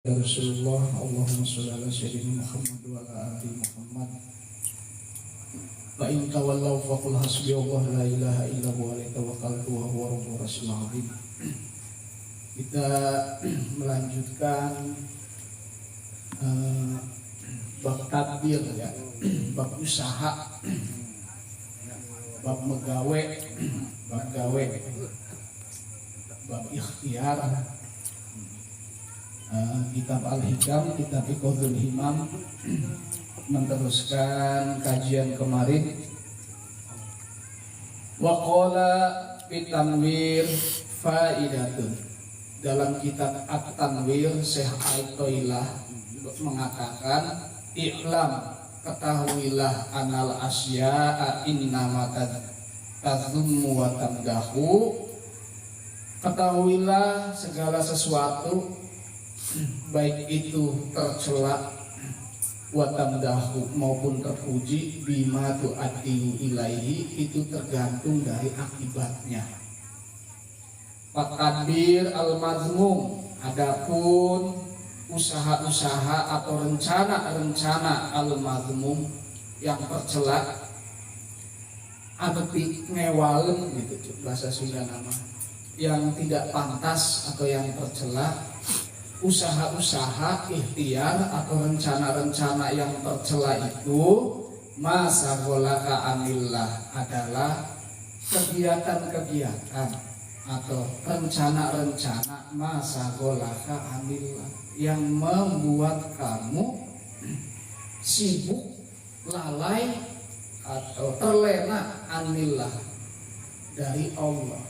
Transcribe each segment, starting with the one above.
Ya Rasulullah, Allahumma sholli ala sayyidina Muhammad wa ala ali Muhammad. Wa in tawallaw faqul hasbiyallahu la ilaha illa huwa alaihi tawakkaltu wa huwa rabbul arsyil azim. Kita melanjutkan bab tadbir ya, bab usaha, bab megawe, bab gawe, bab ikhtiar. Kitab Al-Hikam, kitab Iqadul Himam, meneruskan kajian kemarin. Wa qala bitanwir faidatun. Dalam kitab At-Tanwir, Syekh Al-Toilah mengatakan, i'lam, ketahuilah anal asya'a innama tazummu wa tamdahu. Ketahuilah segala sesuatu baik itu tercela watamdahu maupun terpuji bima tu'addiu ilaihi, itu tergantung dari akibatnya. Tadbir al-mazmum, adapun usaha-usaha atau rencana-rencana al-mazmum yang tercela atau ngewalen gitu bahasa Sunda nama, yang tidak pantas atau yang tercela. Usaha-usaha ikhtiar atau rencana-rencana yang tercela itu masa golaka anillah adalah kegiatan-kegiatan atau rencana-rencana masa golaka anillah yang membuat kamu sibuk, lalai atau terlena anillah dari Allah,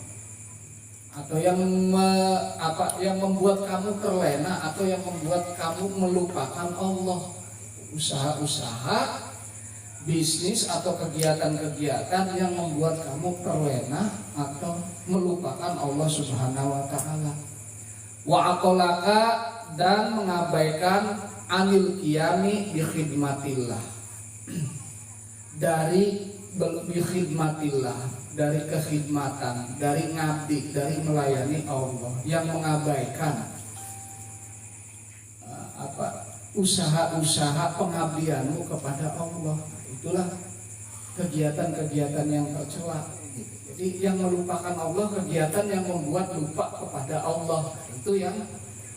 atau yang membuat kamu terlena atau yang membuat kamu melupakan Allah. Usaha-usaha, bisnis atau kegiatan-kegiatan yang membuat kamu terlena atau melupakan Allah Subhanahu wa taala. Wa aqalaka, dan mengabaikan anil qiyami bi khidmatillah, dari bi khidmatillah, dari kekhidmatan, dari ngabdi, dari melayani Allah, yang mengabaikan usaha-usaha pengabdianmu kepada Allah. Itulah kegiatan-kegiatan yang tercela. Jadi yang melupakan Allah, kegiatan yang membuat lupa kepada Allah, itu yang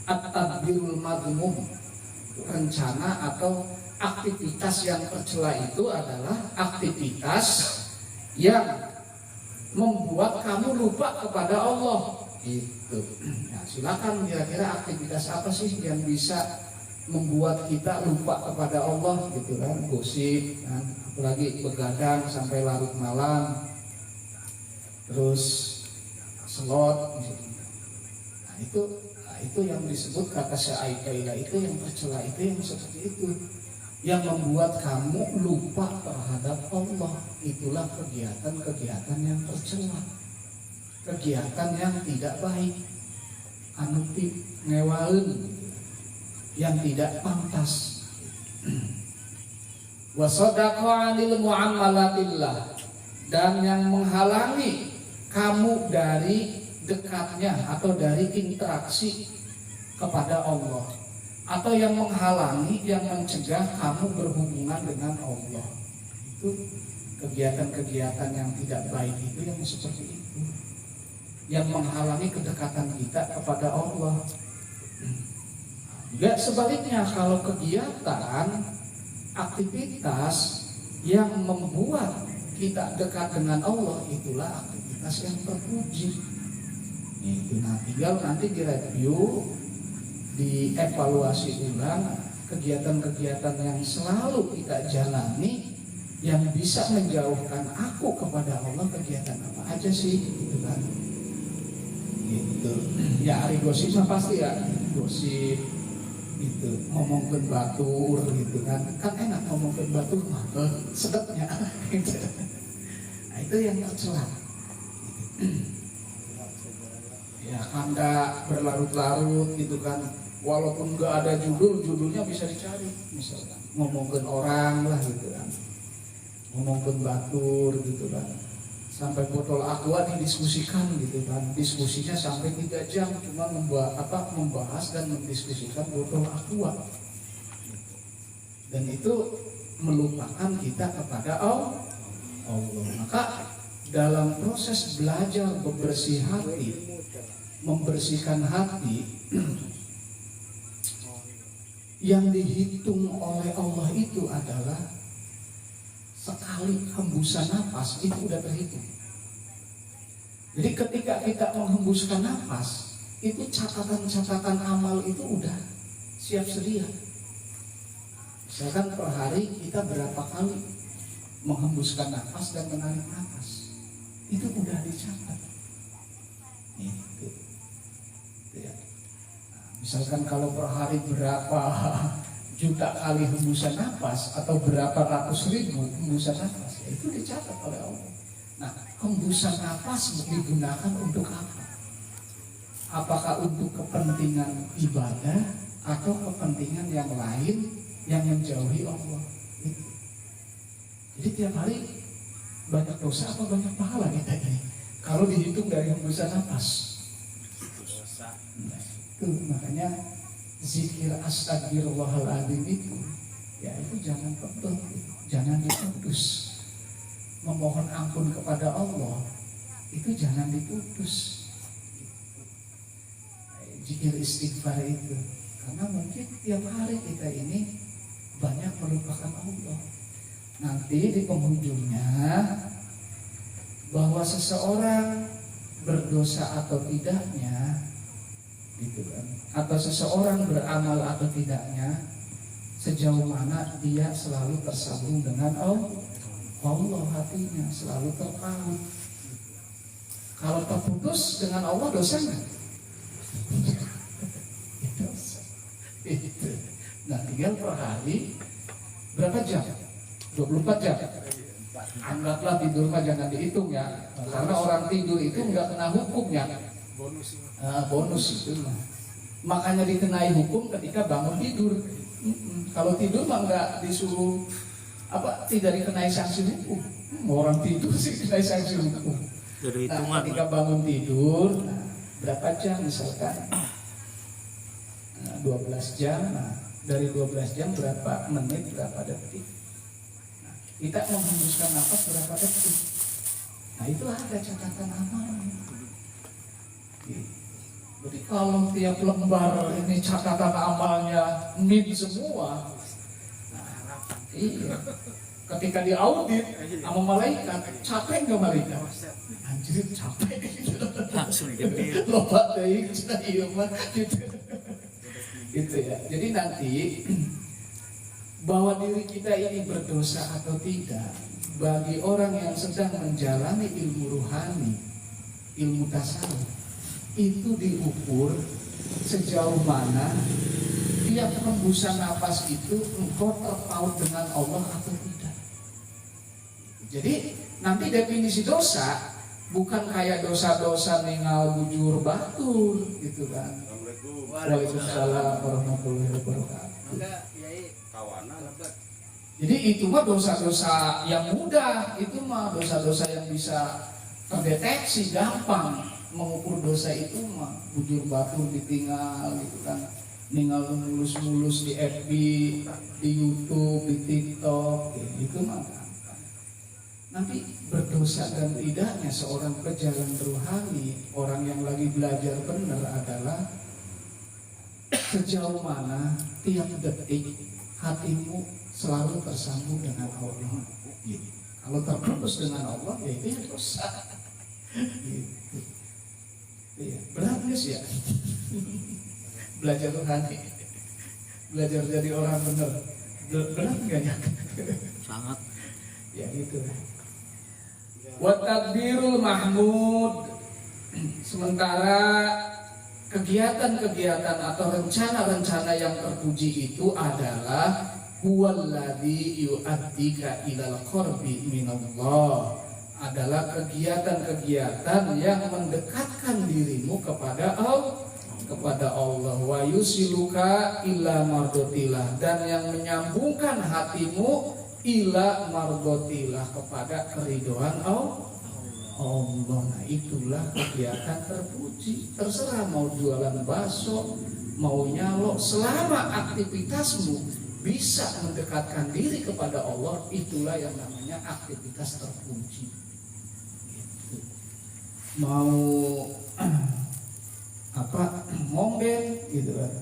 at-tadbirul madhmum. Rencana atau aktivitas yang tercela itu adalah aktivitas yang membuat kamu lupa kepada Allah. Itu. Nah, silakan, kira-kira aktivitas apa sih yang bisa membuat kita lupa kepada Allah gitu kan? Gosip, kan? Apalagi begadang sampai larut malam, terus selot. Nah, itu yang disebut kata Syai'ailah, itu yang tercela, itu yang seperti itu, yang membuat kamu lupa terhadap Allah. Itulah kegiatan-kegiatan yang tercela, kegiatan yang tidak baik, anuti ngewalen, yang tidak pantas. Wa sadaqa 'anil mu'amalatillah, dan yang menghalangi kamu dari dekatnya atau dari interaksi kepada Allah, atau yang menghalangi, yang mencegah kamu berhubungan dengan Allah. Itu kegiatan-kegiatan yang tidak baik, itu yang seperti itu, yang menghalangi kedekatan kita kepada Allah. Juga sebaliknya, kalau kegiatan, aktivitas yang membuat kita dekat dengan Allah, itulah aktivitas yang terpuji. Itu tinggal nanti direview, dievaluasi ulang kegiatan-kegiatan yang selalu kita jalani yang bisa menjauhkan aku kepada Allah. Kegiatan apa aja sih gitu kan? Gitu. Ya hari gosip mah pasti ya, gosip itu ngomongin batur gitu kan enak ngomongin batur mah sedapnya gitu. Nah, itu yang tercela. Ya Anda berlarut-larut gitu kan, walaupun nggak ada judulnya bisa dicari, misalkan ngomongin orang lah gitu kan, ngomongin batur gitu kan, Sampai botol aqua didiskusikan gitu kan, diskusinya sampai 3 jam cuma membahas dan mendiskusikan botol aqua, dan itu melupakan kita kepada Allah. Maka dalam proses belajar bebersih hati, membersihkan hati, yang dihitung oleh Allah itu adalah sekali hembusan nafas itu udah terhitung. Jadi ketika kita menghembuskan nafas, itu catatan-catatan amal itu udah siap sedia. Misalkan per hari kita berapa kali menghembuskan nafas dan menarik nafas, itu udah dicatat. Itu. Ya. Misalkan kalau per hari berapa juta kali hembusan nafas atau berapa ratus ribu hembusan nafas, itu dicatat oleh Allah. Nah, hembusan nafas digunakan untuk apa? Apakah untuk kepentingan ibadah atau kepentingan yang lain yang menjauhi Allah? Itu. Jadi tiap hari banyak dosa apa banyak pahala kita ini kalau dihitung dari hembusan nafas? Nah, itu makanya zikir astagfirullahaladzim itu, ya itu jangan kebel, jangan diputus. Memohon ampun kepada Allah itu jangan diputus. Zikir istighfar itu, karena mungkin tiap hari kita ini banyak melupakan Allah. Nanti di penghujungnya bahwa seseorang berdosa atau tidaknya, gitu kan, atau seseorang beramal atau tidaknya, sejauh mana dia selalu tersambung dengan Allah, hatinya selalu terpaut. Kalau terputus dengan Allah dosa nggak? Dosa. Itu. Nah, tinggal per hari berapa jam? 24 jam. Anggaplah tidur mah jangan dihitung ya, karena orang tidur itu nggak kena hukumnya. Bonus itu mah. Makanya dikenai hukum ketika bangun tidur. Kalau tidur mah nggak disuruh tidak dikenai sanksi hukum. Orang tidur sih dikenai sanksi hukum. Nah, ketika bangun tidur, berapa jam misalkan? 12 jam. Nah, dari 12 jam berapa menit, berapa detik? Nah, kita menghembuskan nafas berapa detik? Nah, itu ada catatan amalnya. Jadi kalau tiap lembar ini catatan amalnya min semua, nah, iya. Ketika diaudit sama malaikat, capek nggak malaikat? Anjir capek gitu. Langsung gede. Loba deui iya mah gitu. Gitu ya. Jadi nanti bahwa diri kita ini berdosa atau tidak, bagi orang yang sedang menjalani ilmu ruhani, ilmu tasawuf, itu diukur sejauh mana tiap hembusan nafas itu engkau terpaut dengan Allah atau tidak. Jadi nanti definisi dosa bukan kayak dosa-dosa ningal bujur batur gitu kan. Waalaikumsalam warahmatullahi wabarakatuh. Jadi itu mah dosa-dosa yang mudah, itu mah dosa-dosa yang bisa terdeteksi gampang. Mengukur dosa itu mah bujur batur ditinggal gitu kan, ningal mulus-mulus di FB, di YouTube, di TikTok, itu mah gampang. Nanti berdosa dan tidaknya seorang pejalan rohani, orang yang lagi belajar benar adalah sejauh mana tiap detik hatimu selalu tersambung dengan Allah. Gitu. Kalau terputus dengan Allah, ya itu dosa. Gitu. Ya, berat guys ya. Belajar rohani, belajar jadi orang benar, berat nggak ya? Sangat. Ya gitu. Wa takbirul mahmud. Sementara kegiatan-kegiatan atau rencana-rencana yang terpuji itu adalah huwallazi yu'addika ilal qurbi minallah, adalah kegiatan-kegiatan yang mendekatkan dirimu kepada Allah, wa yusiluka ila mardotilah, dan yang menyambungkan hatimu ila mardotilah, kepada keridhaan Allah. Allah. Nah itulah kegiatan terpuji. Terserah mau jualan bakso, mau nyalok, selama aktivitasmu bisa mendekatkan diri kepada Allah, itulah yang namanya aktivitas terpuji. Gitu. Mau ngomben gitu kan,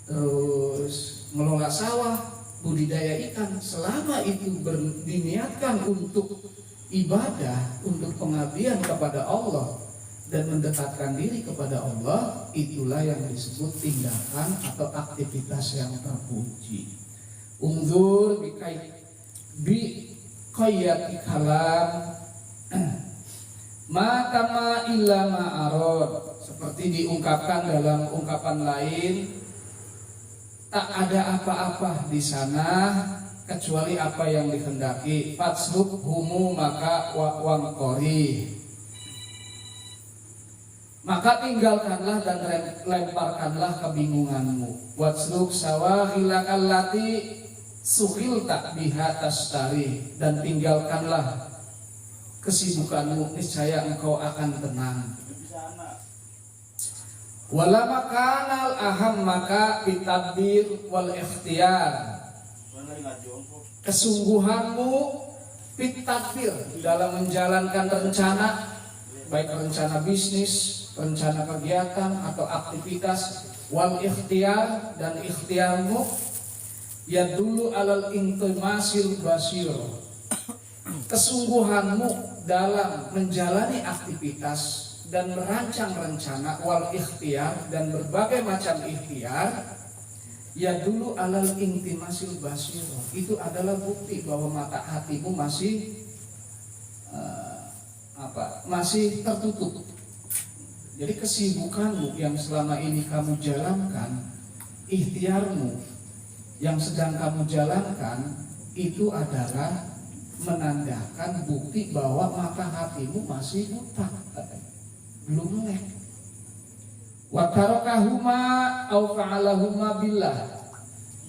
terus ngelola sawah, budidaya ikan, selama itu diniatkan untuk ibadah, untuk pengabdian kepada Allah dan mendekatkan diri kepada Allah, itulah yang disebut tindakan atau aktivitas yang terpuji. Unzur bi qayyati kalam ma kama illa ma'arad, seperti diungkapkan dalam ungkapan lain, tak ada apa-apa di sana kecuali apa yang dikehendaki. Fatsruk humu maka wangkori, maka tinggalkanlah dan lemparkanlah kebingunganmu. Watsruk sawahilakallati suhil tak biha tastari, dan tinggalkanlah kesibukanmu, niscaya engkau akan tenang. Wala makanal aham maka bitadbir wal ikhtiyar, kesungguhanmu bitadbir dalam menjalankan rencana, baik rencana bisnis, rencana kegiatan atau aktivitas, wal ikhtiyar, dan ikhtiarmu ya dulu alal intimasil basir, kesungguhanmu dalam menjalani aktivitas dan merancang rencana, wal ikhtiar, dan berbagai macam ikhtiar, ya dulu alal intimasil basir, itu adalah bukti bahwa mata hatimu masih tertutup. Jadi kesibukanmu yang selama ini kamu jalankan, ikhtiarmu yang sedang kamu jalankan, itu adalah menandakan bukti bahwa mata hatimu masih buta, belum melek. Wa tarakahuma au fa'alahuma billah,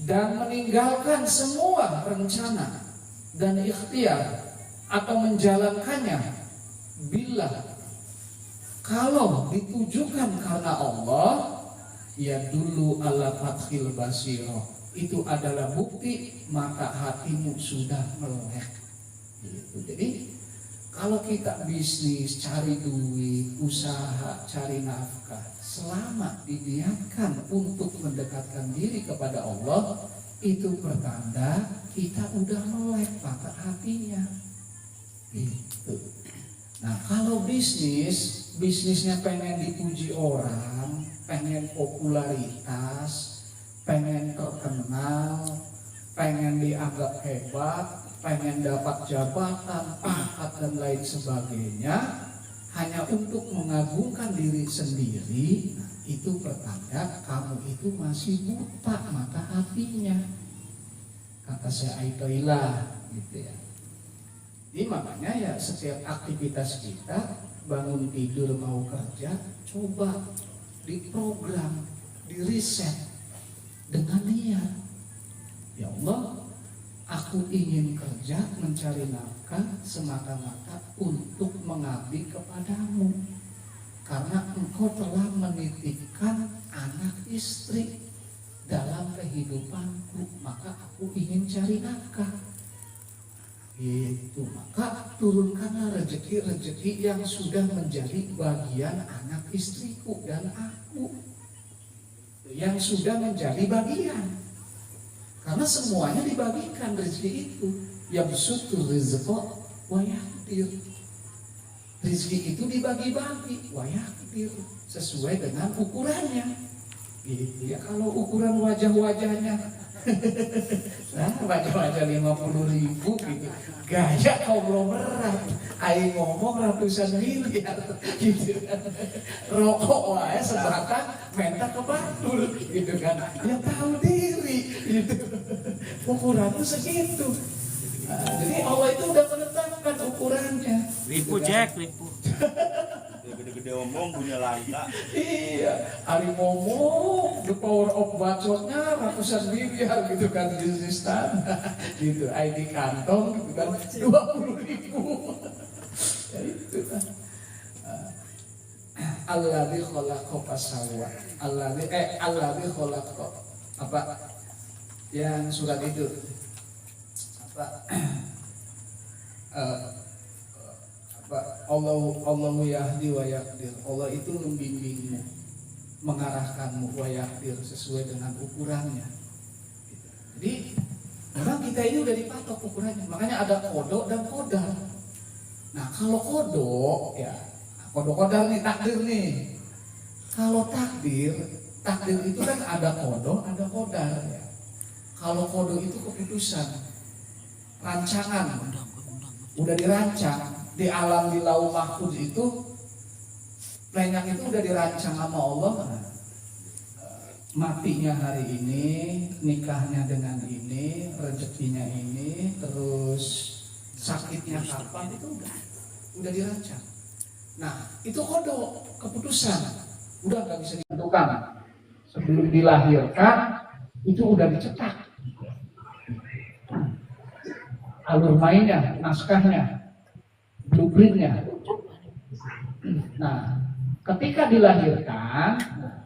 dan meninggalkan semua rencana dan ikhtiar atau menjalankannya billah, kalau ditujukan karena Allah, ya dulu ala fathil basiro, itu adalah bukti mata hatimu sudah melek. Gitu. Jadi kalau kita bisnis, cari duit, usaha, cari nafkah, selama diniatkan untuk mendekatkan diri kepada Allah, itu pertanda kita udah melek mata hatinya. Gitu. Nah kalau bisnisnya pengen dipuji orang, pengen popularitas, pengen terkenal, pengen dianggap hebat, pengen dapat jabatan, pangkat, dan lain sebagainya, hanya untuk mengagungkan diri sendiri, itu pertanda kamu itu masih buta mata hatinya. Kata saya Aitoilah, gitu ya. Jadi makanya ya setiap aktivitas kita, bangun tidur mau kerja, coba diprogram, diriset dengan niat, ya Allah, aku ingin kerja mencari nafkah semata-mata untuk mengabdi kepadamu, karena engkau telah menitipkan anak istri dalam kehidupanku, maka aku ingin cari nafkah. Itu maka turunkanlah rezeki yang sudah menjadi bagian anak istriku dan aku, yang sudah menjadi bagian. Karena semuanya dibagikan rezeki itu. Yabsutur rizqa wa yaqdir. Rezeki itu dibagi-bagi, wa yaqdir, sesuai dengan ukurannya. Gitu ya, kalau ukuran wajah-wajahnya nah wajah-wajah 50.000 gitu, gaya konglomerat, aing ngomong ratusan miliar gitu kan, rokok wae sebatang mentak ke Bandul gitu kan, ya tahu diri gitu, ukuran itu segitu. Nah, jadi Allah itu udah menetapkan ukurannya. Lipu gitu Jack, kan? lipu. Gede-gede omong punya langka. Iya, Ari ngomong the power of bacotnya ratusan miliar gitu kan, bisnis tanah gitu, ID kantong gitu kan 20.000. Ya itu kan. Alladzi khalaqa fasawwa. Alladzi khalaqa apa? Yang surat itu apa? Allahu yahdi wa yaqdir. Allah itu membimbingmu, mengarahkanmu wa yaqdir sesuai dengan ukurannya. Jadi memang kita ini udah dipatok ukurannya. Makanya ada kodok dan kodar. Nah kalau kodok ya kodok-kodar nih takdir nih. Kalau takdir itu kan ada kodok, ada kodar ya. Kalau kodok itu keputusan, rancangan, udah dirancang di alam di lauh mahfuz itu, plannya itu udah dirancang sama Allah. Matinya hari ini, nikahnya dengan ini, rezekinya ini, terus sakitnya kapan itu udah dirancang. Nah itu kodok, keputusan, udah nggak bisa ditentukan. Sebelum dilahirkan itu udah dicetak alur mainnya, naskahnya, blueprintnya. Nah, ketika dilahirkan,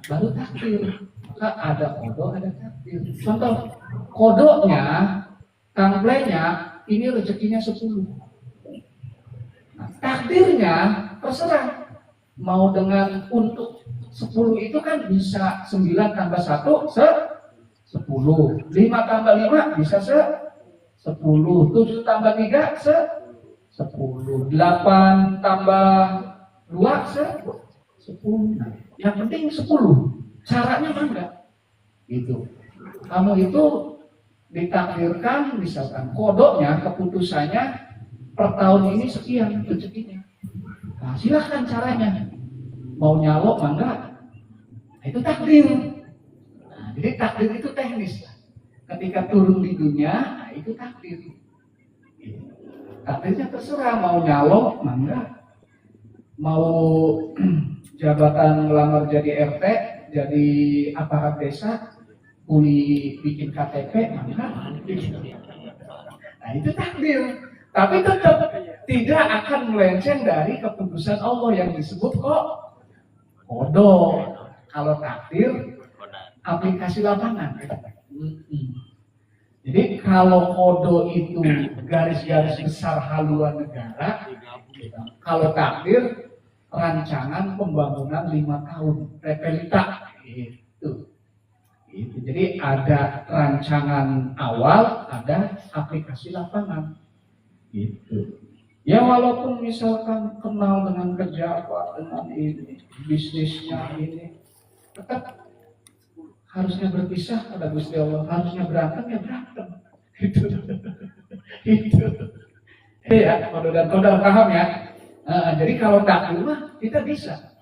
baru takdir. Maka ada kodok, ada takdir. Contoh, kodoknya, templenya, ini rezekinya 10. Nah, takdirnya terserah. Mau dengan untuk 10 itu kan bisa 9 tambah 1, 10. 5 tambah 5 bisa 10. 7 tambah 3 10. 8 tambah 2 10. Yang penting 10. Caranya mana? Gitu. Kamu itu ditakdirkan misalkan kodoknya, keputusannya per tahun ini sekian rezekinya. Nah, silahkan caranya. Mau nyalok mangga. Nah, itu takdir. Nah, jadi takdir itu teknis. Ketika turun di dunia, nah itu takdir. Takdirnya terserah mau nyalok mangga. Mau jabatan ngelamar jadi RT, jadi aparat desa, kuli bikin KTP, mangga. Nah, itu takdir. Tapi tetap tidak akan melenceng dari keputusan Allah yang disebut kok kodok. Kalau takdir aplikasi lapangan. Jadi kalau kodok itu garis-garis besar haluan negara, kalau takdir rancangan pembangunan 5 tahun repelita itu. Jadi ada rancangan awal, ada aplikasi lapangan. Gitu. Ya walaupun misalkan kenal dengan pejabat, dengan ini, bisnisnya ini, tetap harusnya berpisah pada Gusti Allah, harusnya berantem ya berantem. Itu. Ya, kodok dan kodar paham ya. Jadi kalau takdir mah kita bisa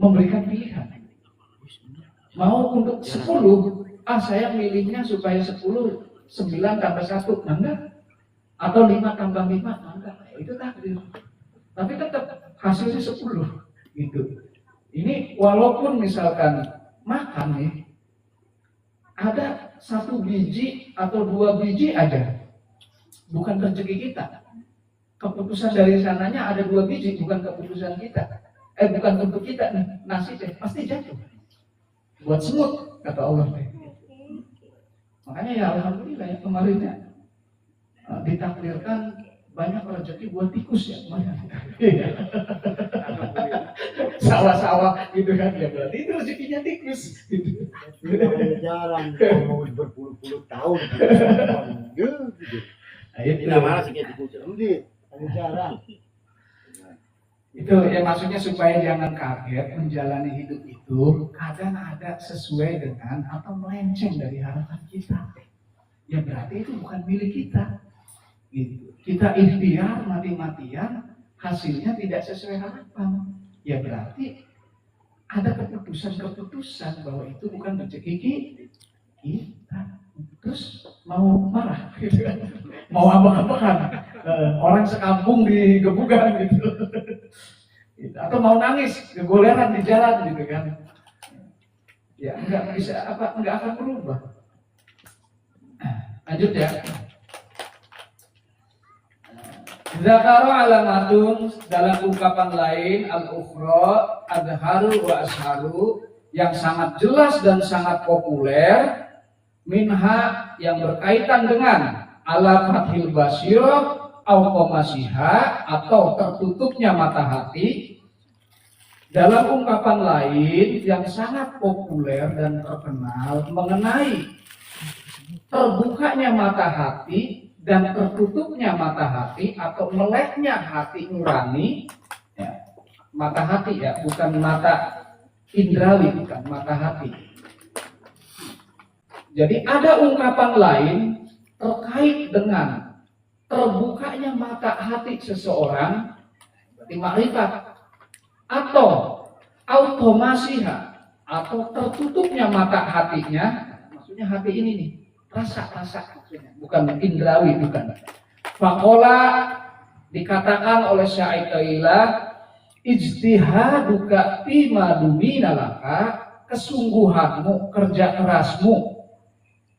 memberikan pilihan. Mau untuk 10, saya milihnya supaya 10, 9 tambah 1, enggak. Atau 5 tambah 5, enggak. Itu takdir. Tapi tetap hasilnya 10 gitu. Ini walaupun misalkan makan nih, ada 1 biji atau 2 biji aja, bukan rezeki kita. Keputusan dari sananya ada 2 biji, bukan keputusan kita. Bukan untuk kita nih, nasi teh pasti jatuh. Buat semut kata Allah teh. Makanya ya alhamdulillah ya kemarin ya ditakdirkan banyak rezeki buat tikus ya kemarin. Sawah-sawah gitu kan ya, berarti itu rezekinya tikus gitu. Jarang mau berpuluh-puluh tahun gitu. Tidak malah sih gitu. Jarang. Itu ya maksudnya supaya jangan kaget menjalani hidup itu kadang ada sesuai dengan atau melenceng dari harapan kita. Ya berarti itu bukan milik kita. Gitu. Kita ikhtiar mati-matian, hasilnya tidak sesuai harapan. Ya berarti ada keputusan-keputusan bahwa itu bukan rezeki kita. Terus mau marah gitu kan? Mau apa-apaan? Orang sekampung digebukan gitu. Atau mau nangis, kegoleran di jalan gitu kan. Ya enggak bisa enggak akan berubah. Lanjut ya. Zakara alamatun dalam ungkapan lain al-ukhra adharu wa asharu yang sangat jelas dan sangat populer minha yang berkaitan dengan ala fathil basyirah au qamasiha atau tertutupnya mata hati. Dalam ungkapan lain yang sangat populer dan terkenal mengenai terbukanya mata hati dan tertutupnya mata hati atau meleknya hati nurani, ya, mata hati ya, bukan mata indrawi, bukan mata hati. Jadi ada ungkapan lain terkait dengan terbukanya mata hati seseorang, berarti makrifat, atau automasiha atau tertutupnya mata hatinya, maksudnya hati ini nih. Rasa-rasa maksudnya, bukan indrawi, bukan. Faqala dikatakan oleh syair Qailah, ijtihaduka fima dumina laka, kesungguhanmu, kerja kerasmu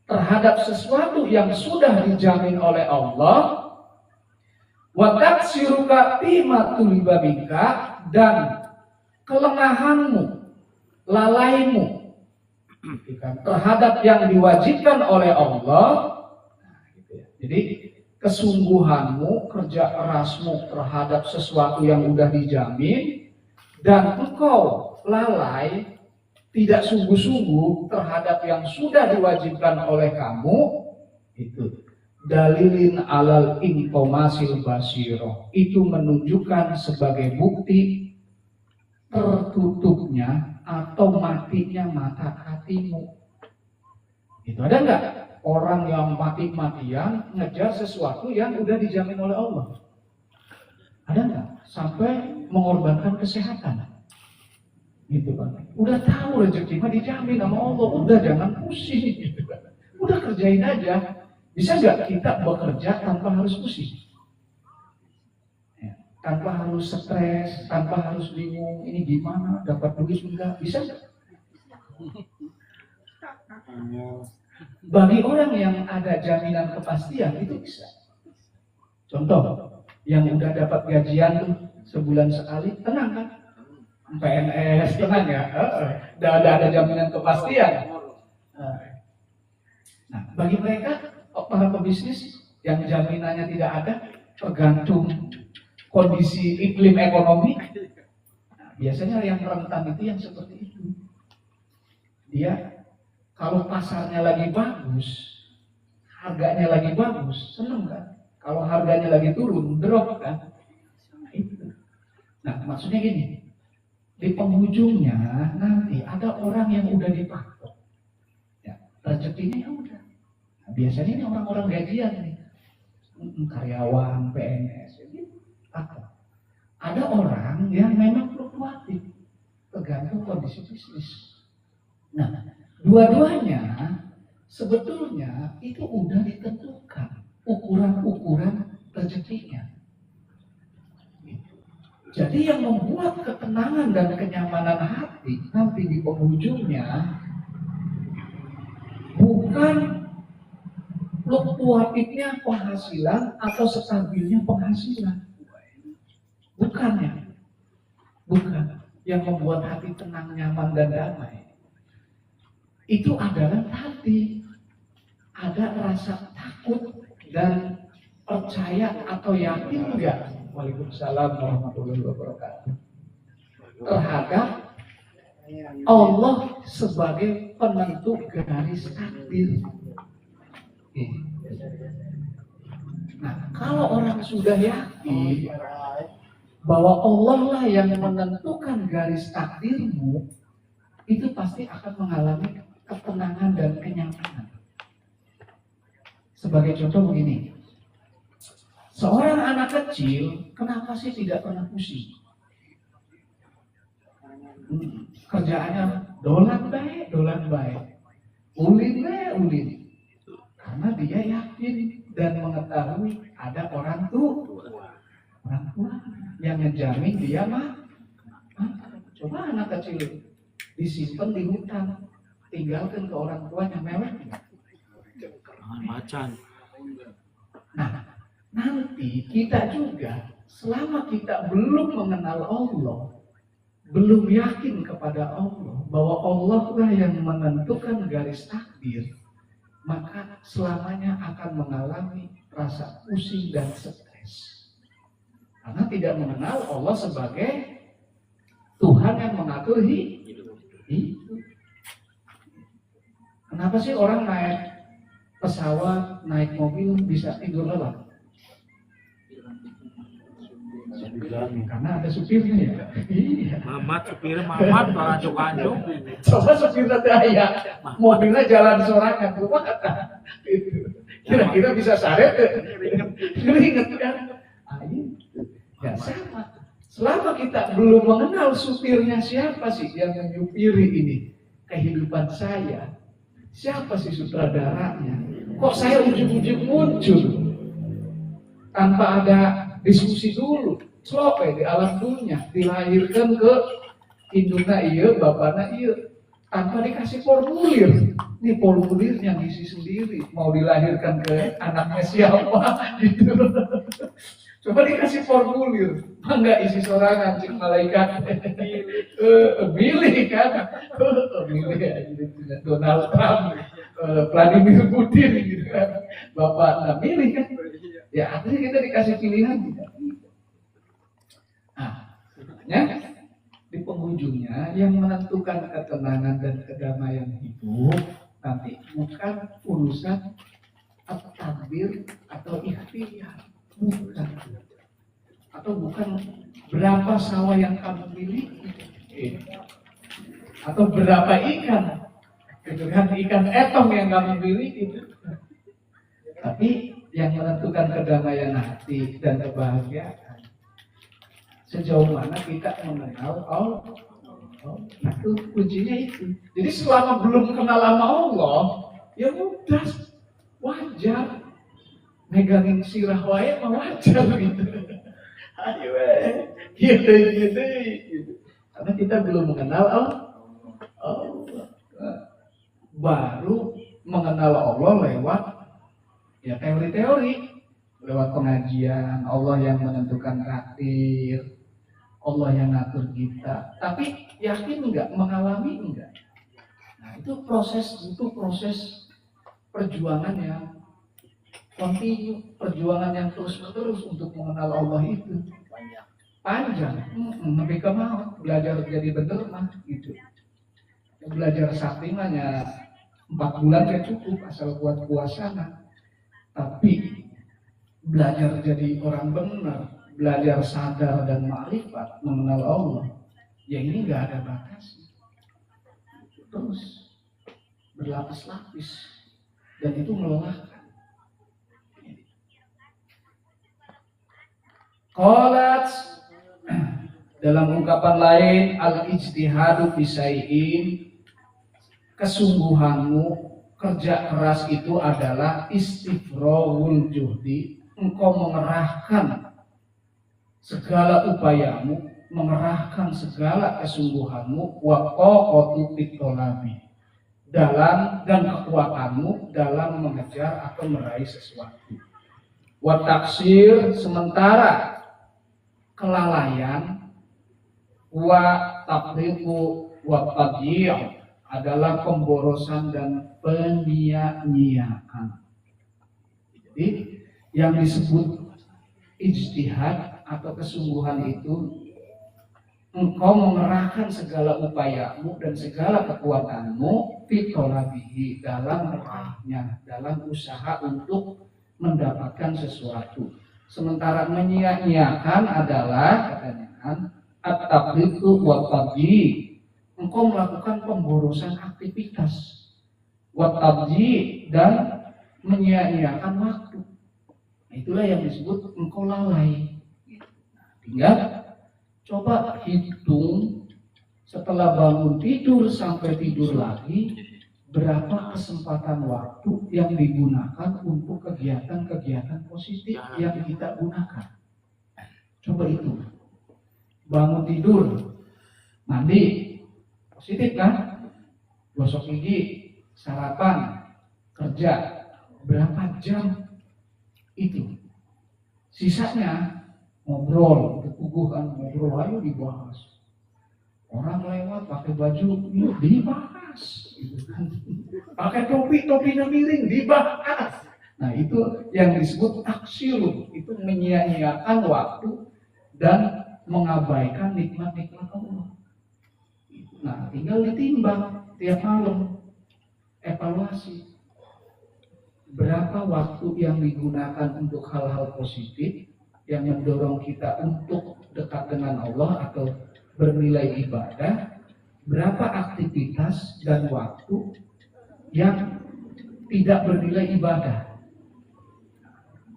terhadap sesuatu yang sudah dijamin oleh Allah, wa taksiruka fima tuliba bika, dan kelengahanmu, lalaimu terhadap yang diwajibkan oleh Allah. Jadi kesungguhanmu, kerja kerasmu terhadap sesuatu yang sudah dijamin, dan engkau lalai, tidak sungguh-sungguh terhadap yang sudah diwajibkan oleh kamu, itu dalilin alal intomasil basiro, itu menunjukkan sebagai bukti tertutupnya atau matinya mata hatimu. Itu ada enggak orang yang mati-matian ngejar sesuatu yang udah dijamin oleh Allah? Ada enggak? Sampai mengorbankan kesehatan. Gitu kan. Udah tahu rezeki mah dijamin sama Allah, udah jangan pusing gitu kan. Udah kerjain aja. Bisa enggak kita bekerja tanpa harus pusing? Tanpa harus stres, tanpa harus bingung ini gimana, dapat duit enggak, bisa enggak? Bagi orang yang ada jaminan kepastian itu bisa. Contoh, yang udah dapat gajian tuh sebulan sekali, tenang kan? PNS, tenang ya? Udah ada jaminan kepastian. Nah, bagi mereka, para pebisnis yang jaminannya tidak ada, tergantung kondisi iklim ekonomi, nah, biasanya yang rentan itu yang seperti itu. Dia kalau pasarnya lagi bagus, harganya lagi bagus, seneng kan? Kalau harganya lagi turun, drop kan? Nah, itu. Nah, maksudnya gini, di penghujungnya nanti ada orang yang udah dipatok, ya, rezekinya ya udah. Nah, biasanya ini orang-orang gajian nih, karyawan, PNS, gitu. Ada orang yang memang fluktuatif, tergantung kondisi bisnis. Nah, dua-duanya sebetulnya itu udah ditentukan ukuran-ukuran rezekinya. Jadi yang membuat ketenangan dan kenyamanan hati nanti di penghujungnya bukan fluktuatifnya penghasilan atau stabilnya penghasilan. Bukannya, bukan yang membuat hati tenang, nyaman, dan damai. Itu adalah hati ada rasa takut dan percaya atau yakin enggak? Waalaikumsalam warahmatullahi wabarakatuh. Terhadap Allah sebagai penentu garis takdir. Nah, kalau orang sudah yakin bahwa Allah lah yang menentukan garis takdirmu, itu pasti akan mengalami ketenangan dan kenyamanan. Sebagai contoh begini, seorang anak kecil kenapa sih tidak pernah pusing? Kerjaannya dolan baik, ulin. Karena dia yakin dan mengetahui ada orang tua yang ngejamin dia mah. Coba anak kecil disimpan di hutan, tinggalkan ke orang tuanya, mewah nggak? Macan. Nah nanti kita juga selama kita belum mengenal Allah, belum yakin kepada Allah bahwa Allah lah yang menentukan garis takdir, maka selamanya akan mengalami rasa pusing dan stres. Karena tidak mengenal Allah sebagai Tuhan yang mengatur hidup. Kenapa sih orang naik pesawat, naik mobil bisa tidur lelap? Karena ada supirnya ya. Iya. Mamat supirnya Mamat barancok-ancok. Coba supirnya daya, mobilnya jalan sorangan, rumah kata. Kira-kira bisa saret, keringet kan? Ya sama. Selama kita belum mengenal supirnya siapa sih yang menyupiri ini kehidupan saya, siapa sih sutradaranya? Kok saya ujung-ujung muncul tanpa ada diskusi dulu? Slope di alam dunia, dilahirkan ke indungna iya, bapakna iya, tanpa dikasih formulir. Ini formulirnya ngisi sendiri, mau dilahirkan ke anaknya siapa gitu. Coba dikasih formulir, enggak isi sorangan cik malaikat. Milih kan, milih aja Donald Trump, Vladimir Putin gitu kan, bapak milih kan. Ya artinya kita dikasih pilihan tidak. Ya, di penghujungnya yang menentukan ketenangan dan kedamaian hidup nanti bukan urusan takdir atau ikhtiar, bukan, atau bukan berapa sawah yang kamu miliki, atau berapa ikan, gitu kan, ikan etong yang kamu miliki, tapi yang menentukan kedamaian hati dan kebahagiaan sejauh mana kita mengenal Allah. Itu kuncinya itu. Jadi selama belum kenal sama Allah, ya udah wajar. Megangin sirah wae mah wajar gitu. Ayo gitu. Karena kita belum mengenal Allah. Baru mengenal Allah lewat ya teori-teori, lewat pengajian, Allah yang menentukan takdir, Allah yang ngatur kita, tapi yakin enggak, mengalami enggak? Nah itu proses perjuangan yang kontinu, perjuangan yang terus-menerus untuk mengenal Allah itu panjang. Lebih ke mau belajar jadi bener mah gitu. Belajar sakti hanya 4 bulan ya cukup asal kuat puasa nah. Tapi belajar jadi orang benar, belajar sadar dan ma'rifat mengenal Allah, ya ini nggak ada batasnya. Terus berlapis-lapis dan itu melelahkan. Qalat dalam ungkapan lain al-ijtihadu fisai'in, kesungguhanmu, kerja keras itu adalah istifrawul juhdi, engkau mengerahkan segala upayamu, mengerahkan segala kesungguhanmu, wa qaqatu fitolabi, dalam dan kekuatanmu dalam mengejar atau meraih sesuatu. Wa taksir, sementara kelalaian, wa tafriqu wa tadyi' adalah pemborosan dan penyia-nyiaan. Jadi yang disebut ijtihad atau kesungguhan itu engkau mengerahkan segala upayamu dan segala kekuatanmu fitolabihi, dalam meraihnya, dalam usaha untuk mendapatkan sesuatu. Sementara menyia-nyiakan adalah katanya at-tafriqu wa tadyi', engkau melakukan pemborosan aktivitas, wa tadyi' dan menyia-nyiakan waktu. Itulah yang disebut engkau lalai. Tinggal coba hitung setelah bangun tidur sampai tidur lagi, berapa kesempatan waktu yang digunakan untuk kegiatan-kegiatan positif yang kita gunakan. Coba hitung. Bangun tidur, mandi, positif kan? Gosok gigi, sarapan, kerja, berapa jam itu? Sisanya ngobrol, teguh kan ngobrol, ayo dibahas. Orang lewat pakai baju, yuk dibahas, gitu kan. Pakai topinya miring, dibahas. Nah itu yang disebut taksilu, itu menyia-nyiakan waktu dan mengabaikan nikmat-nikmat Allah. Nah tinggal ditimbang tiap malam, evaluasi. Berapa waktu yang digunakan untuk hal-hal positif yang mendorong kita untuk dekat dengan Allah atau bernilai ibadah, berapa aktivitas dan waktu yang tidak bernilai ibadah.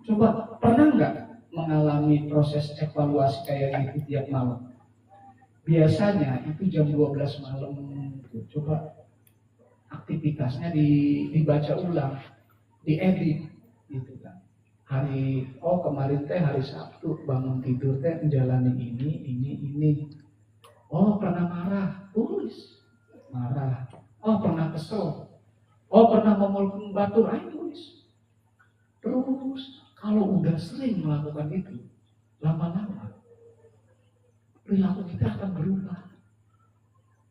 Coba pernah nggak mengalami proses evaluasi kayak gitu tiap malam? Biasanya itu jam 12 malam tuh, coba aktivitasnya dibaca ulang, diedit gitu kan. Kemarin teh hari Sabtu bangun tidur teh menjalani ini. Oh pernah marah, tulis marah. Oh pernah kesel. Oh pernah memukul batur, ayo tulis. Terus kalau udah sering melakukan itu, lama-lama perilaku kita akan berubah.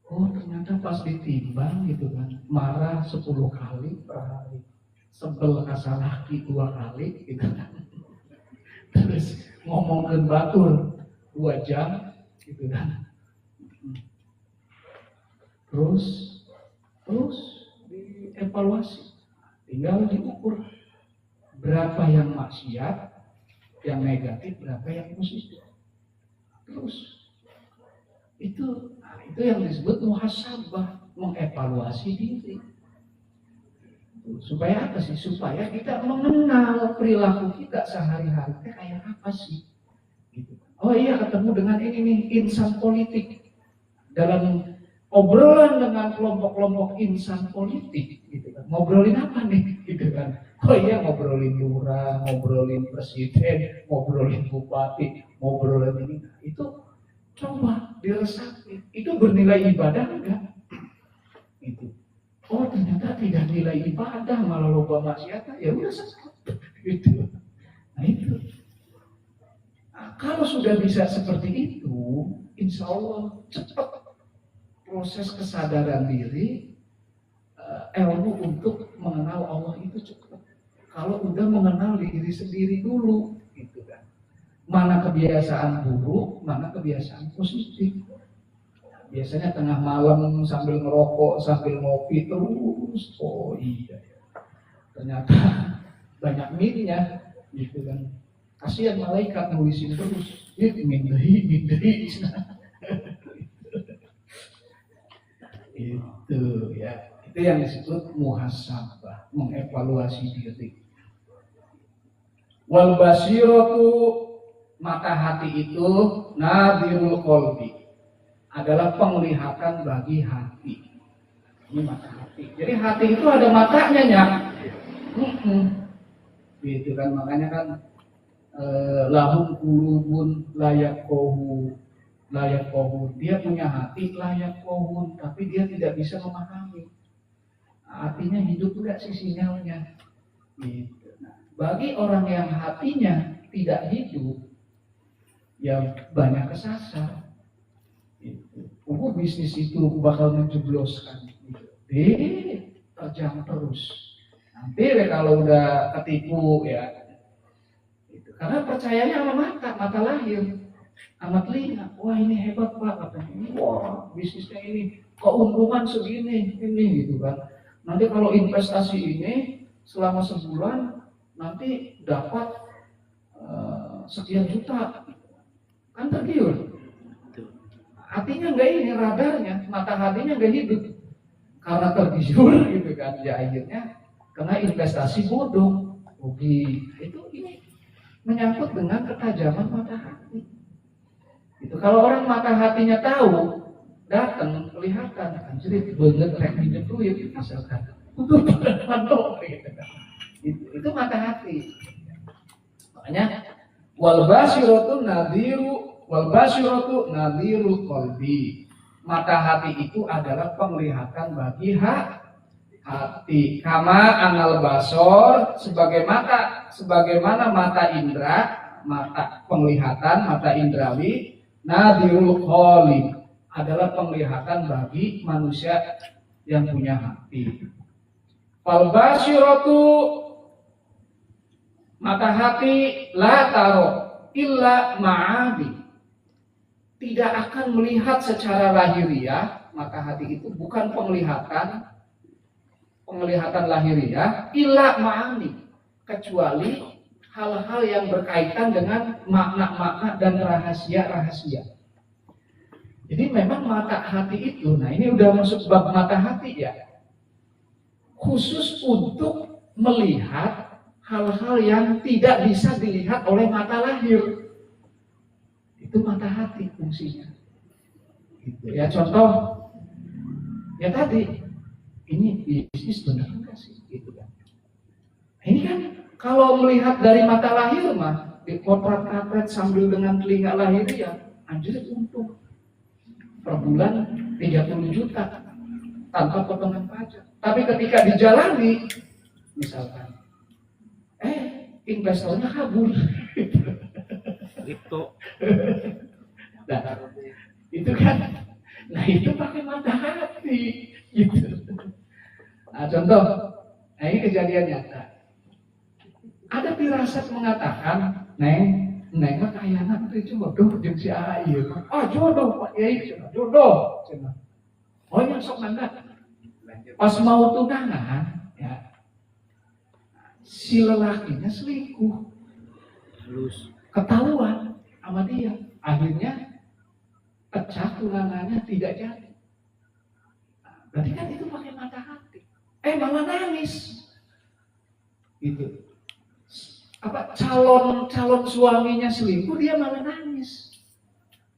Oh ternyata pas ditimbang gitu kan, marah 10 kali per hari, sebel kasar laki 2 kali gitu kan. Terus ngomongin batur 2 jam gitu kan. Terus dievaluasi, tinggal diukur berapa yang maksiat, yang negatif, berapa yang positif. Terus itu yang disebut muhasabah, mengevaluasi diri. Supaya apa sih? Supaya kita mengenal perilaku kita sehari-hari kayak apa sih? Gitu. Oh iya, ketemu dengan ini nih insan politik. Dalam obrolan dengan kelompok-kelompok insan politik, gitu kan. Ngobrolin apa nih? Gitu kan. Oh iya, ngobrolin lurah, ngobrolin presiden, ngobrolin bupati, ngobrolin ini. Itu coba diresapi. Itu bernilai ibadah enggak? Itu. Oh ternyata tidak nilai ibadah, malah loba maksiat. Ya udah sesat. Gitu. Nah itu. Nah, kalau sudah bisa seperti itu, insya Allah cepat proses kesadaran diri, ilmu untuk mengenal Allah itu cepat. Kalau udah mengenal diri sendiri dulu, gitu kan. Mana kebiasaan buruk, mana kebiasaan positif. Biasanya tengah malam sambil ngerokok, sambil ngopi terus. Oh iya, ternyata banyak minyak, gitu kan. Kasihan malaikat nulisin terus. Mindai. Itu ya, itu yang disebut muhasabah, mengevaluasi diri. Wal basiratu, mata hati itu nadirul qalbi, adalah penglihatan bagi hati. Ini mata hati. Jadi hati itu ada matanya ya. Gitu kan, makanya kan lahum qulubun layak kohu. Dia punya hati layak kohun, tapi dia tidak bisa memahami. Hatinya hidup enggak sih sinyalnya? Gitu. Nah, bagi orang yang hatinya tidak hidup, ya banyak kesasar. Gitu. Bisnis itu bakal menjebloskan. Gitu. Terjang terus. Nanti kalau udah ketipu ya. Gitu. Karena percayanya sama mata lahir. Amat telinga, wah ini hebat Pak katanya, wah bisnisnya ini keuntungan segini, ini gitu kan. Nanti kalau investasi ini selama sebulan nanti dapat sekian juta, kan tergiur. Hatinya enggak ini, radarnya, mata hatinya enggak hidup, karena tergiur gitu kan. Ya akhirnya kena investasi bodoh, rugi. Itu ini menyangkut dengan ketajaman mata hati. Itu kalau orang mata hatinya tahu, datang kelihatan anjir banget rek minjem duit misalkan. Mantap gitu kan. Itu mata hati. Makanya wal basiratu nadhirul qalbi. Mata hati itu adalah penglihatan bagi hati. Kama anal basor sebagaimana mata indera mata penglihatan, mata indrawi, nadirul qalib adalah penglihatan bagi manusia yang punya hati. Fal basyiratu, mata hati, la taro illa ma'adi, tidak akan melihat secara lahiriah. Mata hati itu bukan penglihatan lahiriah, illa ma'ani, kecuali hal-hal yang berkaitan dengan makna-makna dan rahasia-rahasia. Jadi memang mata hati itu, nah ini udah masuk bab mata hati ya, khusus untuk melihat hal-hal yang tidak bisa dilihat oleh mata lahir. Itu mata hati fungsinya. Gitu. Ya contoh, ya tadi, ini bisnis benar enggak sih? Gitu kan. Ini kan kalau melihat dari mata lahir mah, dipotret-potret sambil dengan telinga lahir ya, anjir untung. Per bulan 30 juta tanpa potongan pajak. Tapi ketika dijalani, misalkan, investornya kabur. Itu. Nah, itu kan, nah itu pakai mata hati, gitu. Nah, contoh, nah ini kejadian nyata. Ada firasat mengatakan, Neng mah kayaknya itu jodoh jeung si Ayu. Ah jodoh Pak Yai, jodoh. Oh yang sok mangga. Pas mau tunangan, ya, si lelakinya selingkuh. Halus. Ketahuan sama dia. Akhirnya pecah tunangannya, tidak jadi. Berarti kan itu pakai mata hati. Malah nangis. Gitu. Calon suaminya selingkuh, dia malah nangis.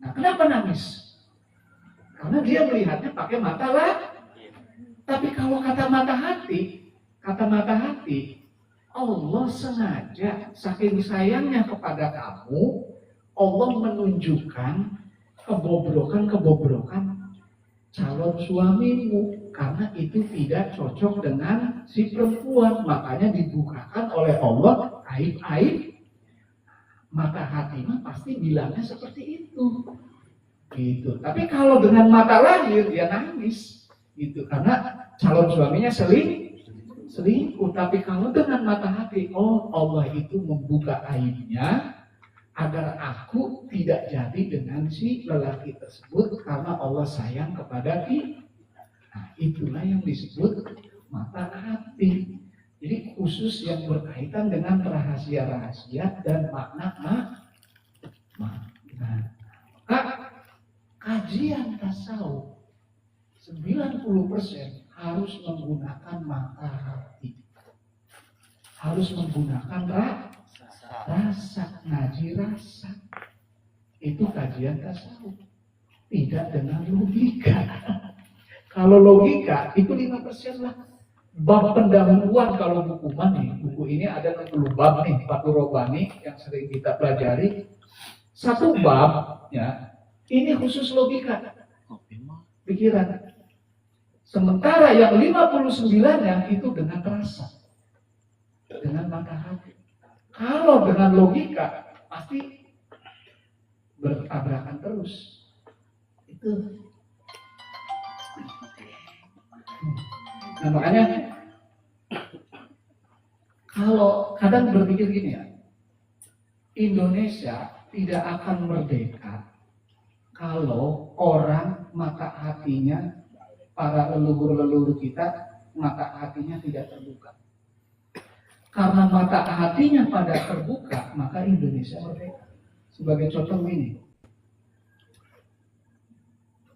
Nah, kenapa nangis? Karena dia melihatnya pakai mata lah. Tapi kalau kata mata hati, Allah sengaja saking sayangnya kepada kamu, Allah menunjukkan kebobrokan calon suamimu, karena itu tidak cocok dengan si perempuan. Makanya dibukakan oleh Allah aib-aib. Mata hati mah pasti bilangnya seperti itu. Gitu. Tapi kalau dengan mata lahir dia nangis. Gitu. Karena calon suaminya selingkuh. Tapi kalau dengan mata hati, oh Allah itu membuka aibnya agar aku tidak jadi dengan si lelaki tersebut karena Allah sayang kepada kita. Nah, itulah yang disebut mata hati. Jadi khusus yang berkaitan dengan rahasia-rahasia dan makna. Kajian tasawuf 90% harus menggunakan mata hati. Harus menggunakan rasa, ngaji rasa. Itu kajian tasawuf. Tidak dengan logika. Kalau logika itu 5% lah. Bab pendahuluan kalau buku nih, buku ini ada 60 bab nih, Fathur Rabbani yang sering kita pelajari. Satu bab ya, ini khusus logika, pikiran. Sementara yang 59-nya itu dengan rasa, dengan mata hati. Kalau dengan logika pasti bertabrakan terus. Itu. Nah makanya kalau kadang berpikir gini ya, Indonesia tidak akan merdeka kalau orang mata hatinya, para leluhur-leluhur kita, mata hatinya tidak terbuka. Karena mata hatinya pada terbuka, maka Indonesia merdeka. Sebagai contoh ini,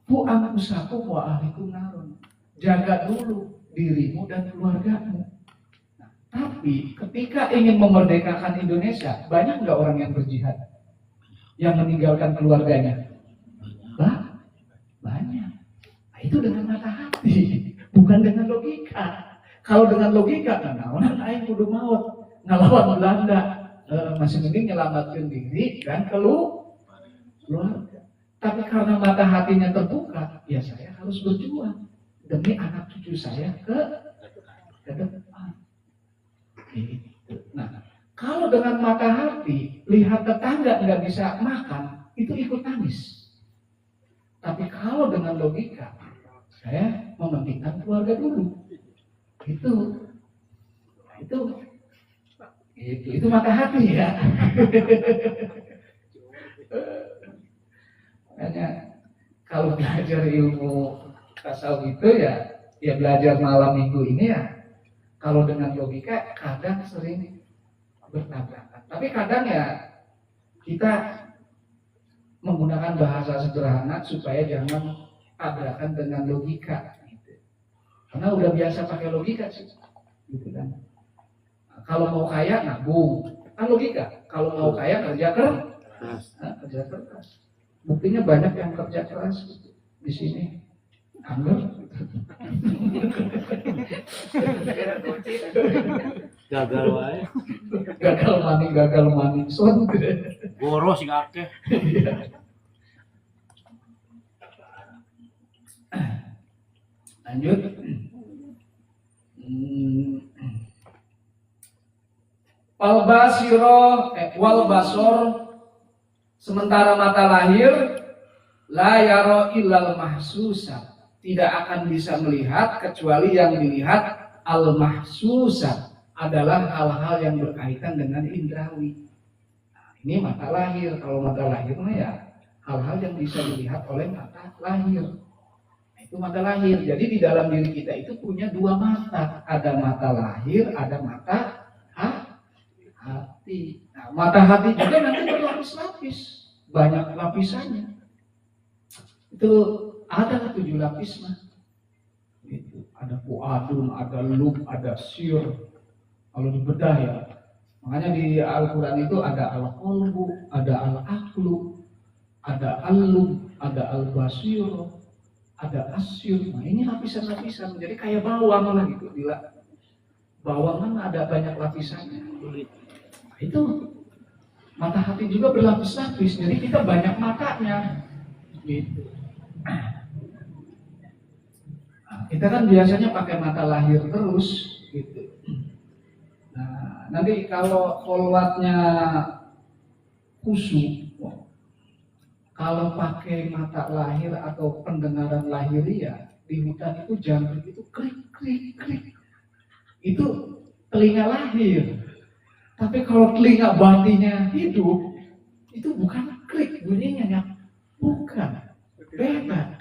ku anfusakum wa ahlikum narun. Jaga dulu dirimu dan keluargamu. Nah, tapi ketika ingin memerdekakan Indonesia, banyak nggak orang yang berjihad, yang meninggalkan keluarganya? Banyak. Nah, itu dengan mata hati, bukan dengan logika. Kalau dengan logika, nah, aing kudu maut ngelawan Belanda, masih mending nyelamatkan diri dan keluarga. Tapi karena mata hatinya terbuka, ya saya harus berjuang demi anak cucu saya ke depan. Nah, kalau kalau dengan mata hati lihat tetangga nggak bisa makan, itu ikut nangis. Tapi kalau dengan logika, saya mementingkan keluarga dulu. Itu mata hati ya. Makanya kalau belajar ilmu tasawuf itu ya belajar malam minggu ini ya. Kalau dengan logika kadang sering bertabrakan. Tapi kadang ya kita menggunakan bahasa sederhana supaya jangan tabrakan dengan logika. Gitu. Karena udah biasa pakai logika sih, gitu kan. Nah, kalau mau kaya nabung, kan logika. Kalau mau kaya kerja keras, kerja keras. Buktinya banyak yang kerja keras di sini. Anggur. Gagal wae. Gagal maning. Boros sing akeh. Lanjut. Wal basor, sementara mata lahir la yaro illal mahsusa, tidak akan bisa melihat kecuali yang dilihat al mahsusa adalah hal-hal yang berkaitan dengan indrawi. Nah, ini mata lahir. Kalau mata lahir ya hal-hal yang bisa dilihat oleh mata lahir. Nah, itu mata lahir. Jadi di dalam diri kita itu punya dua mata. Ada mata lahir, ada mata hati. Nah, mata hati juga nanti berlapis-lapis. Banyak lapisannya. Itu ada 7 lapis mah. Itu ada fuadun, ada lub, ada sir. Kalau dibedah ya. Makanya di Al-Quran itu ada al-qalbu, ada al-aqlu, ada al-lub, ada al-basir, ada asyir. Nah, ini lapisan-lapisan. Jadi kayak bawang lah gitu. Bawang kan ada banyak lapisannya. Nah, itu mata hati juga berlapis-lapis. Jadi kita banyak matanya. Gitu. Nah, kita kan biasanya pakai mata lahir terus gitu. Nah, nanti kalau kholwatnya khusyuk, kalau pakai mata lahir atau pendengaran lahiriah di hutan itu jangkrik itu krik krik krik. Itu telinga lahir. Tapi kalau telinga batinnya hidup, itu bukan krik bunyinya ya. Bukan. Beda.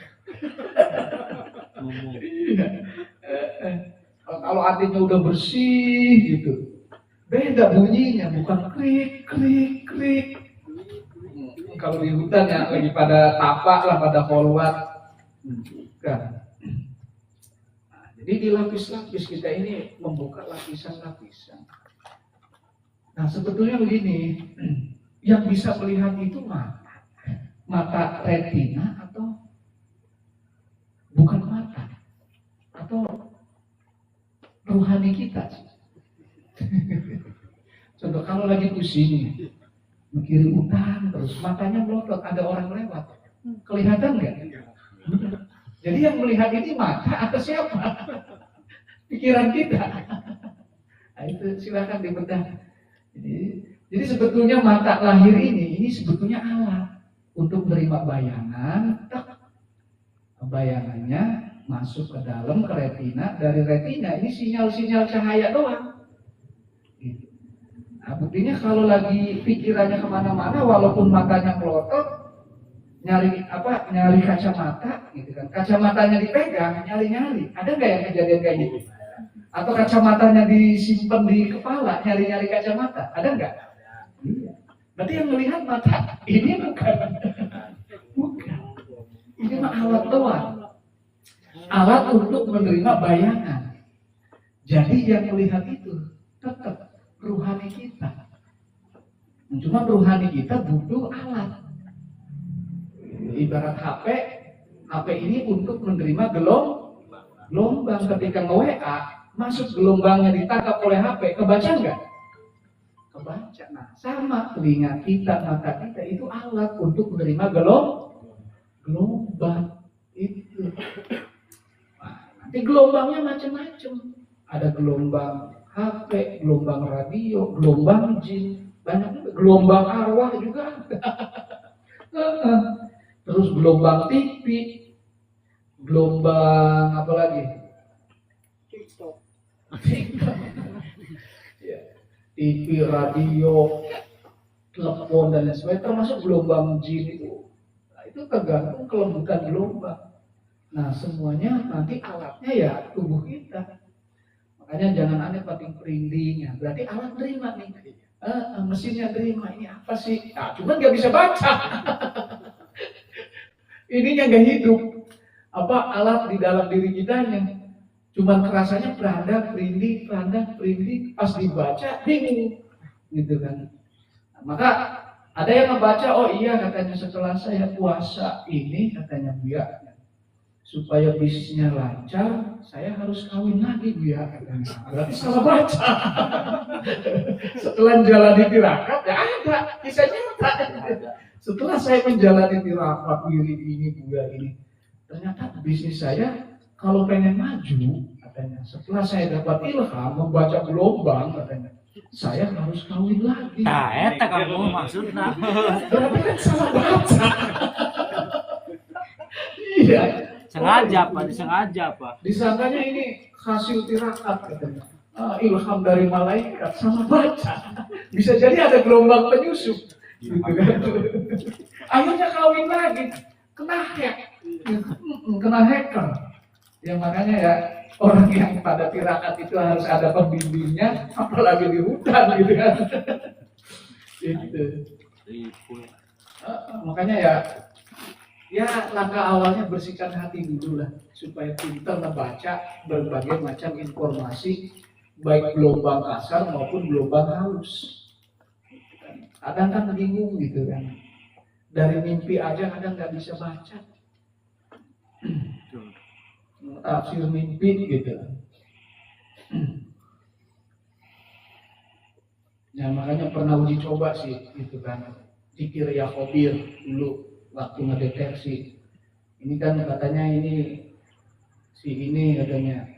Kalau hatinya udah bersih gitu, beda bunyinya, bukan krik krik krik. Kalau di hutan ya lagi pada tapak lah, pada kholwat, bukan. Nah, jadi di lapis-lapis kita ini membuka lapisan-lapisan. Nah sebetulnya begini, yang bisa melihat itu mata retina atau bukan mata, atau rohani kita. Contoh kalau lagi pusing, mikirin utang terus, matanya melotot, ada orang lewat, kelihatan nggak? Jadi yang melihat ini mata atau siapa? Pikiran kita. Nah, itu silakan dibedah. Jadi sebetulnya mata lahir ini sebetulnya alat untuk menerima bayangan, bayangannya masuk ke dalam ke retina, dari retina ini sinyal-sinyal cahaya doang. Nah, buktinya kalau lagi pikirannya kemana-mana, walaupun matanya melotot, nyari kacamata, gitu kan? Kacamatanya dipegang, nyali-nyali. Ada nggak yang kejadian kayak gitu? Atau kacamatanya disimpan di kepala, nyari-nyari kacamata, ada nggak? Iya. Berarti yang melihat mata ini bukan. Ini mah alat doang. Alat untuk menerima bayangan. Jadi yang melihat itu tetap ruhani kita. Cuma ruhani kita butuh alat. Ibarat HP ini untuk menerima gelombang. Ketika nge-WA, masuk gelombangnya ditangkap oleh HP, kebaca nggak? Kebaca. Nah, sama telinga kita, mata kita itu alat untuk menerima gelombang itu. Nah, nanti gelombangnya macam-macam. Ada gelombang HP, gelombang radio, gelombang jin, banyak juga. Gelombang arwah juga. Terus gelombang TV, gelombang apa lagi? TikTok. Ya, TV, radio, telepon dan lain sebagainya, termasuk gelombang jin itu. Nah, itu tergantung kelembutan gelombang. Nah, semuanya nanti alatnya ya tubuh kita. Makanya jangan aneh pating perindingnya. Berarti alat terima nih. Mesinnya terima, ini apa sih? Nah, cuman nggak bisa baca. Ininya nggak hidup. Apa alat di dalam diri kitanya? Cuman kerasanya peranda, perinding, pas dibaca bingung, gitu kan? Nah, maka ada yang membaca, oh iya katanya setelah saya puasa ini katanya Buya, supaya bisnisnya lancar, saya harus kawin lagi Buya katanya. Berarti salah baca. Setelah menjalani tirakat, ya ada, kisah nyata. Setelah saya menjalani tirakat wirid ini Buya ini, ternyata bisnis saya kalau pengen maju katanya, setelah saya dapat ilham membaca gelombang katanya, saya harus kawin lagi. Nah, eta kamu maksudna. Berarti kan salah baca. Iya. Sengaja Pak. Disangkanya ini hasil tirakat katanya. Ilham dari malaikat, sama baca. Bisa jadi ada gelombang penyusup. Gitu kan. Akhirnya kawin lagi, kena hack, kena hacker. Ya makanya ya orang yang pada tirakat itu harus ada pembimbingnya, apalagi di hutan gitu kan. Gitu. Makanya ya langkah awalnya bersihkan hati dulu lah, supaya pintar membaca berbagai macam informasi, baik gelombang kasar maupun gelombang halus. Kadang kan bingung gitu kan, dari mimpi aja kadang nggak bisa baca tafsir mimpi gitu. Ya makanya pernah uji coba sih gitu kan, zikir ya khobir dulu waktu ngedeteksi. Ini kan katanya si ini katanya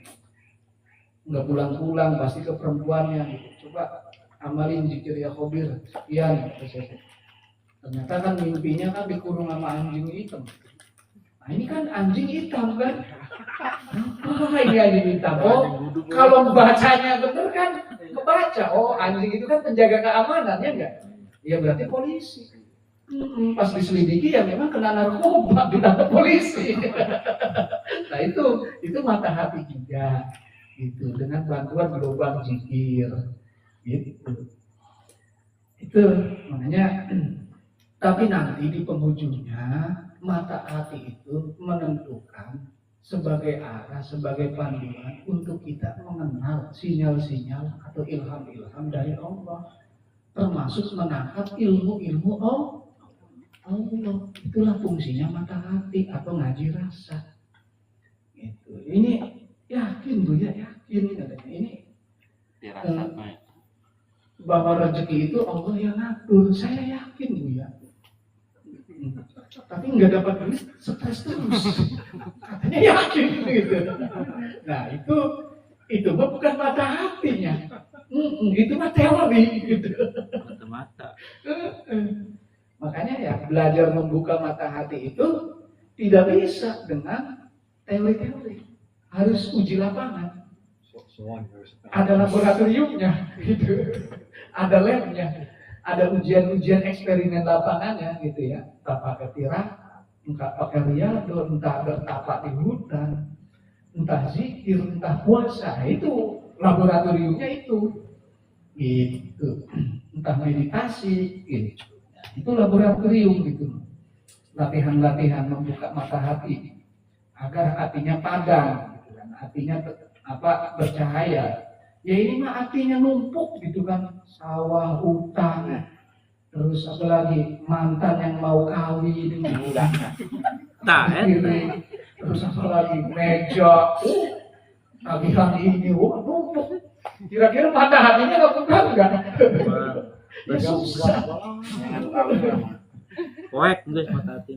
nggak pulang-pulang, pasti ke perempuannya gitu. Coba amalin zikir ya khobir sekian. Ternyata kan mimpinya kan dikurung sama anjing hitam. Nah ini kan anjing hitam kan. Apa ini anjing hitam? Oh, kalau bacanya bener kan kebaca. Oh, anjing itu kan penjaga keamanan ya enggak? Ya berarti polisi. Pas diselidiki ya memang kena narkoba, ditangkap polisi. Nah itu mata hati kita gitu, dengan bantuan gelombang zikir gitu. Itu makanya tapi nanti di penghujungnya mata hati itu menentukan sebagai arah, sebagai panduan untuk kita mengenal sinyal-sinyal atau ilham-ilham dari Allah, termasuk menangkap ilmu-ilmu Allah. Itulah fungsinya mata hati atau ngaji rasa. Gitu. Ini yakin Bu ya, yakin katanya ini bahwa rezeki itu Allah yang ngatur. Saya yakin Bu ya. Tapi nggak dapat duit, stres terus. Katanya yakin gitu. Nah itu bukan mata hatinya. Itu mah teori gitu. Mata. Makanya ya belajar membuka mata hati itu tidak bisa dengan teori-teori, harus uji lapangan. Ada laboratoriumnya, gitu. Ada labnya, ada ujian-ujian eksperimen lapangannya, gitu ya. Entah pakai tirakat, entah pakai riyadhah, entah bertapak di hutan, entah zikir, entah puasa, itu laboratoriumnya itu, gitu. Entah meditasi, gitu. Itu laboratorium gitu, latihan-latihan membuka mata hati agar hatinya padam, gitu kan. Hatinya bercahaya. Ya ini mah hatinya numpuk gitu kan, sawah, hutan, terus apa lagi mantan yang mau kawin, terus apa lagi meja, tagihan ini, numpuk. Kira-kira mata hatinya nggak enggak? Ya susah. Poek guys mata hati.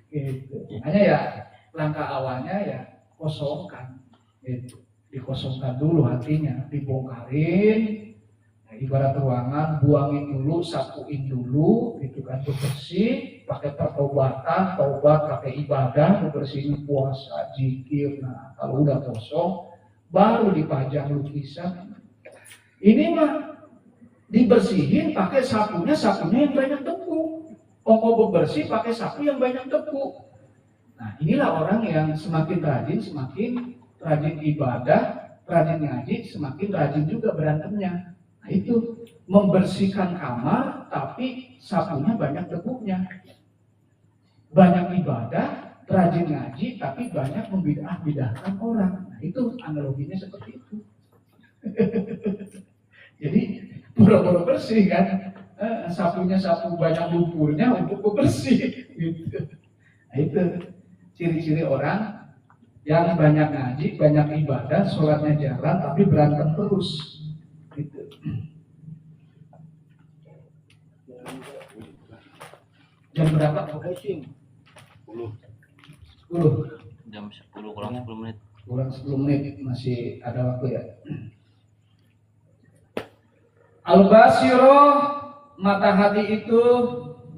Gitu. Makanya ya langkah awalnya ya kosongkan. Gitu. dikosongkan dulu hatinya, dibongkarin. Nah, ibarat ruangan, buangin dulu, sapuin dulu, gitu kan, bersih, pakai pertobatan, taubat, pakai ibadah, bersihin puasa, zikir. Nah, kalau udah kosong, baru dipajang lukisan. Ini mah dibersihin pakai sapunya yang banyak debu. Pokok bebersih pakai sapu yang banyak debu. Nah, inilah orang yang semakin rajin ibadah, rajin ngaji, semakin rajin juga berantemnya. Nah, itu membersihkan kamar tapi sapunya banyak debunya. Banyak ibadah, rajin ngaji tapi banyak membidah-bidahkan orang. Nah, itu analoginya seperti itu. Jadi pura-pura bersih kan, sapunya sapu banyak lumpurnya untuk bersih. Gitu. Nah, itu ciri-ciri orang yang banyak ngaji, banyak ibadah, sholatnya jalan tapi berantem terus. Gitu. Jam berapa? 10. 10. Jam 10 kurang 10 menit. Kurang 10 menit masih ada waktu ya. Al-basiroh, mata hati itu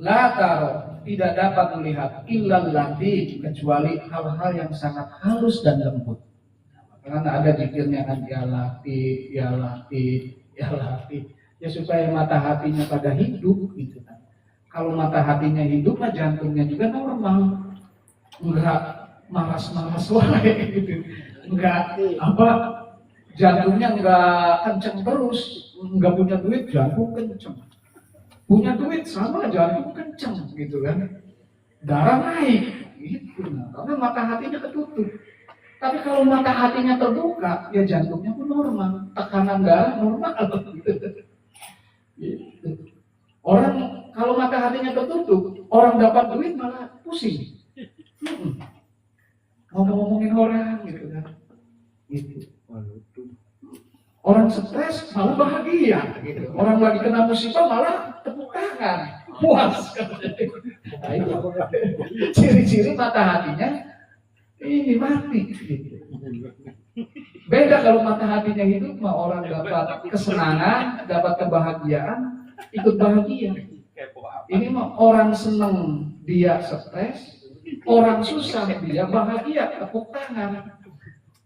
la taro, tidak dapat melihat illal lati, kecuali hal-hal yang sangat halus dan lembut. Karena ada zikirnya kan, ya latif, ya latif, ya latif. Ya supaya mata hatinya pada hidup gitu kan. Kalau mata hatinya hidup, mah jantungnya juga normal. Enggak malas-malas wae gitu. Enggak jantungnya enggak kenceng terus, enggak punya duit jantung kenceng. Punya duit sama jantung kenceng gitu kan. Darah naik gitu. Nah, karena mata hatinya ketutup. Tapi kalau mata hatinya terbuka, ya jantungnya pun normal, tekanan darah normal gitu. Orang kalau mata hatinya tertutup, orang dapat duit malah pusing. Ngomong-ngomongin orang gitu kan. Gitu. Orang stres malah bahagia gitu. Orang lagi kena musibah malah tepuk tangan. Puas. Nah, itu ciri-ciri mata hatinya ini mati gitu. Beda kalau mata hatinya hidup, mah orang dapat kesenangan, dapat kebahagiaan, ikut bahagia. Ini mah orang seneng dia stres, orang susah dia bahagia, tepuk tangan.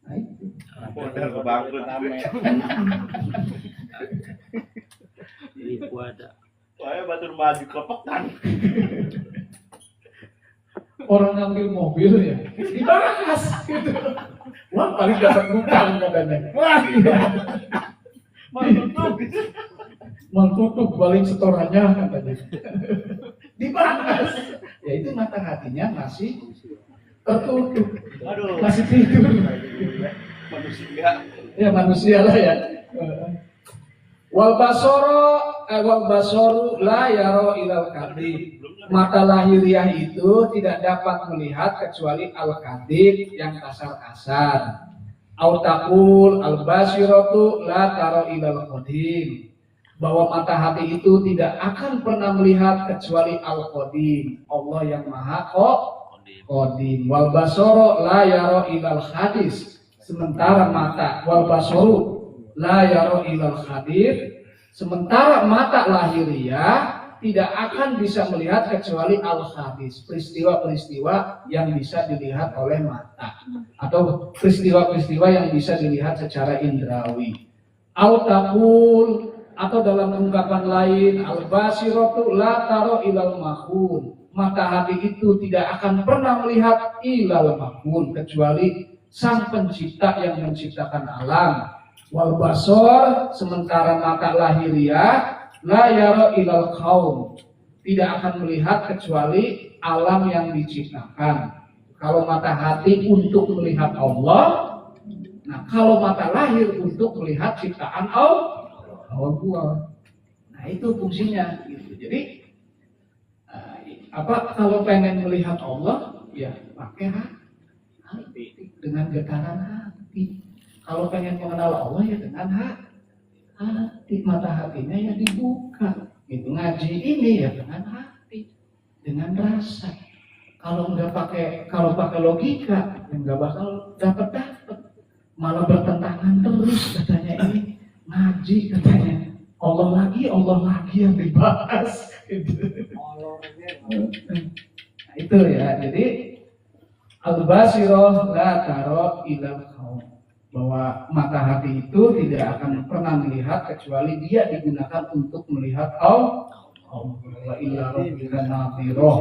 Nah, itu. Modal kebangkrut ame. Itu ada. Saya batur maju kepekan. Orang ngambil mobil ya dibahas gitu. Wah, paling dapat utang katanya. Wah, iya. Mal tutup paling setorannya katanya. Dibahas. Ya itu mata hatinya masih tertutup. Aduh. Masih tidur. Manusia. Ya manusia lah ya. Wal basoru la yaro ilal kadib. Mata lahiriah itu tidak dapat melihat kecuali al-kadib yang kasar-kasar. Autakul al-basiratu la taro ilal qadim. Bahwa mata hati itu tidak akan pernah melihat kecuali al-qadim, Allah yang maha qadim. Wal basoro la yaro ilal hadis. Sementara mata wal basoru la yaro ilal hadir. Sementara mata lahiriah tidak akan bisa melihat kecuali al-hadis, peristiwa-peristiwa yang bisa dilihat oleh mata atau peristiwa-peristiwa yang bisa dilihat secara indrawi. Al-taqul, atau dalam ungkapan lain, al-basiratu la taro ilal mahun. Mata hati itu tidak akan pernah melihat ilal mahun, kecuali sang pencipta yang menciptakan alam. Wal basor, sementara mata lahiriah la yaro ilal kaum, tidak akan melihat kecuali alam yang diciptakan. Kalau mata hati untuk melihat Allah, nah kalau mata lahir untuk melihat ciptaan Allah. Nah itu fungsinya gitu. Jadi kalau pengen melihat Allah ya pakai hati, dengan getaran hati. Kalau pengen mengenal Allah ya dengan hati, mata hatinya ya dibuka. Gitu, ngaji ini ya dengan hati, dengan rasa. Kalau pakai logika, ya nggak bakal dapat. malah bertentangan terus katanya ini ngaji katanya Allah lagi yang dibahas gitu. Nah, itu ya, jadi al-basirah la taro ilal qaum, bahwa mata hati itu tidak akan pernah melihat kecuali dia digunakan untuk melihat Allah wa illa rabbika nadhirah.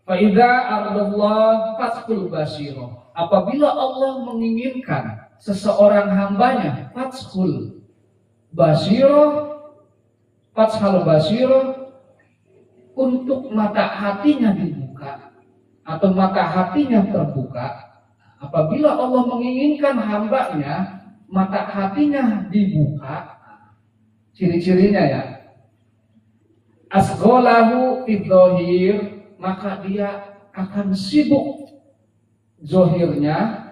Fa idza aradallah fathul basirah, apabila Allah menginginkan seseorang hambanya fathul basirah, fathul basirah, untuk mata hatinya dibuka atau mata hatinya terbuka. Apabila Allah menginginkan hambanya mata hatinya dibuka, ciri-cirinya ya, asghalahu fidhahir, maka dia akan sibuk zohirnya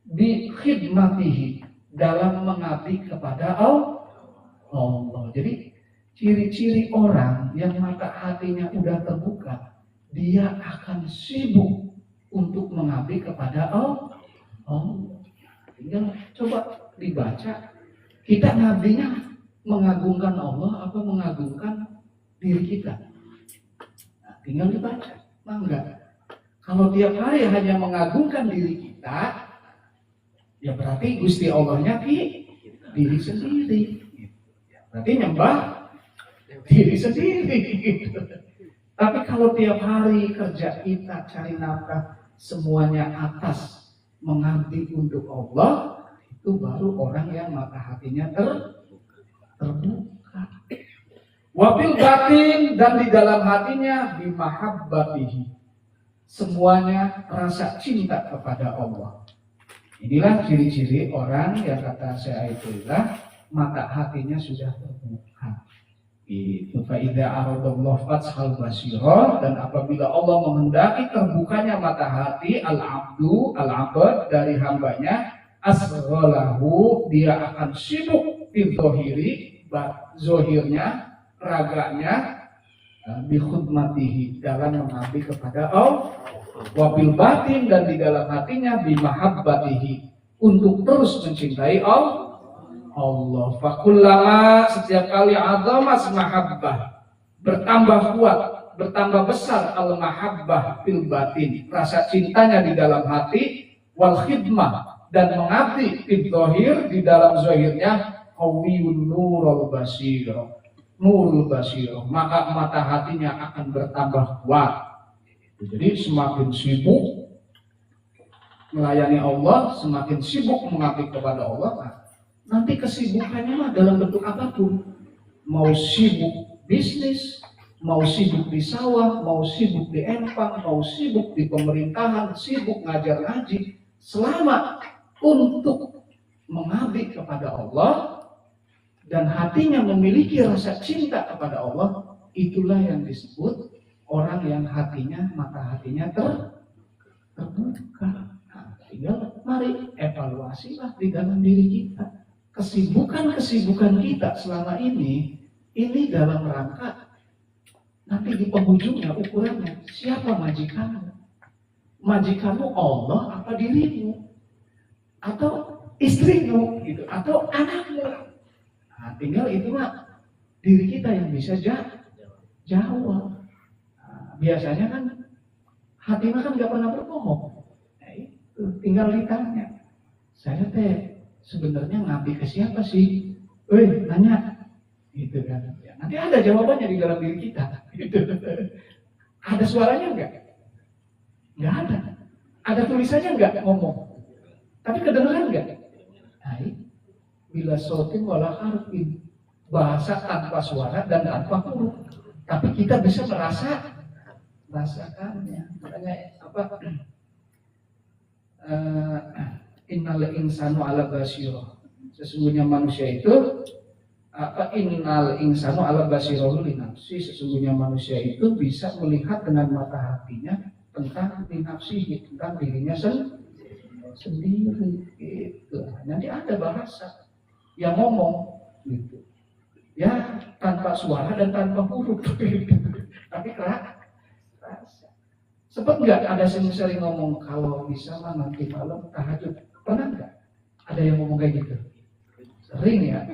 bi khidmatihi, dalam mengabdi kepada Allah. Jadi ciri-ciri orang yang mata hatinya udah terbuka, dia akan sibuk untuk mengabdi kepada Allah. Tinggal coba dibaca, kita ngabdinya mengagungkan Allah apa mengagungkan diri kita? Nah, tinggal dibaca. Enggak. Kalau tiap hari hanya mengagungkan diri kita, ya berarti Gusti Allahnya diri sendiri. Berarti nyembah diri sendiri. Tapi kalau tiap hari kerja kita cari nafkah semuanya atas mengabdi untuk Allah, itu baru orang yang mata hatinya terbuka. Wabil batin, dan di dalam hatinya bimahabbatihi, semuanya rasa cinta kepada Allah. Inilah ciri-ciri orang yang kata Syaikhulah mata hatinya sudah terbuka. Itu faida aradallah fathal basirah, dan apabila Allah menghendaki terbukanya mata hati al-abd dari hambanya, asghalahu, dia akan sibuk fil zahiri, zohirnya, raganya, bi khidmatihi, dalam mengabdi kepada Allah, wabil batin, dan di dalam hatinya bi mahabbatihi, untuk terus mencintai Allah. Fakullama, setiap kali azamas mahabbah, bertambah kuat, bertambah besar al-mahabbah fil batin, rasa cintanya di dalam hati, wal khidmah, dan mengabdi fil zahir, di dalam zahirnya, qawiyun nurul basirah, maka mata hatinya akan bertambah kuat. Jadi semakin sibuk melayani Allah, semakin sibuk mengabdi kepada Allah, nanti kesibukannya mah dalam bentuk apapun, mau sibuk bisnis, mau sibuk di sawah, mau sibuk di empang, mau sibuk di pemerintahan, sibuk ngajar ngaji, selama untuk mengabdi kepada Allah dan hatinya memiliki rasa cinta kepada Allah, itulah yang disebut orang yang hatinya, mata hatinya terbuka. Nah, tinggal mari evaluasilah di dalam diri kita. Kesibukan kita selama ini dalam rangka nanti di penghujungnya ukurannya siapa majikanmu? Majikanmu Allah apa dirimu? Atau istrimu gitu, atau anakmu? Nah, tinggal itu mah diri kita yang bisa jawab. Nah, biasanya kan hati mah kan nggak pernah berbohong. Nah, itu tinggal ditanya, saya sebenarnya ngabdi ke siapa sih? Nanya, gitu kan? Ya, nanti ada jawabannya di dalam diri kita. Gitu. Ada suaranya enggak? Enggak ada. Ada tulisannya enggak ngomong? Tapi kedengaran enggak? Nah, bila sautin wala harfin, bahasa tanpa suara dan tanpa huruf, tapi kita bisa merasakannya. Makanya apa? Innal insanu ala basirah, sesungguhnya manusia itu innal insanu ala basirah linafsi, sesungguhnya manusia itu bisa melihat dengan mata hatinya tentang linafsi, tentang dirinya sendiri gitu. Nanti ada bahasa yang ngomong gitu ya, tanpa suara dan tanpa huruf gitu. Tapi Sempat nggak ada yang sering ngomong kalau bisa mah nanti malam tahajud? Pernah nggak? Ada yang ngomong kayak gitu? Sering ya.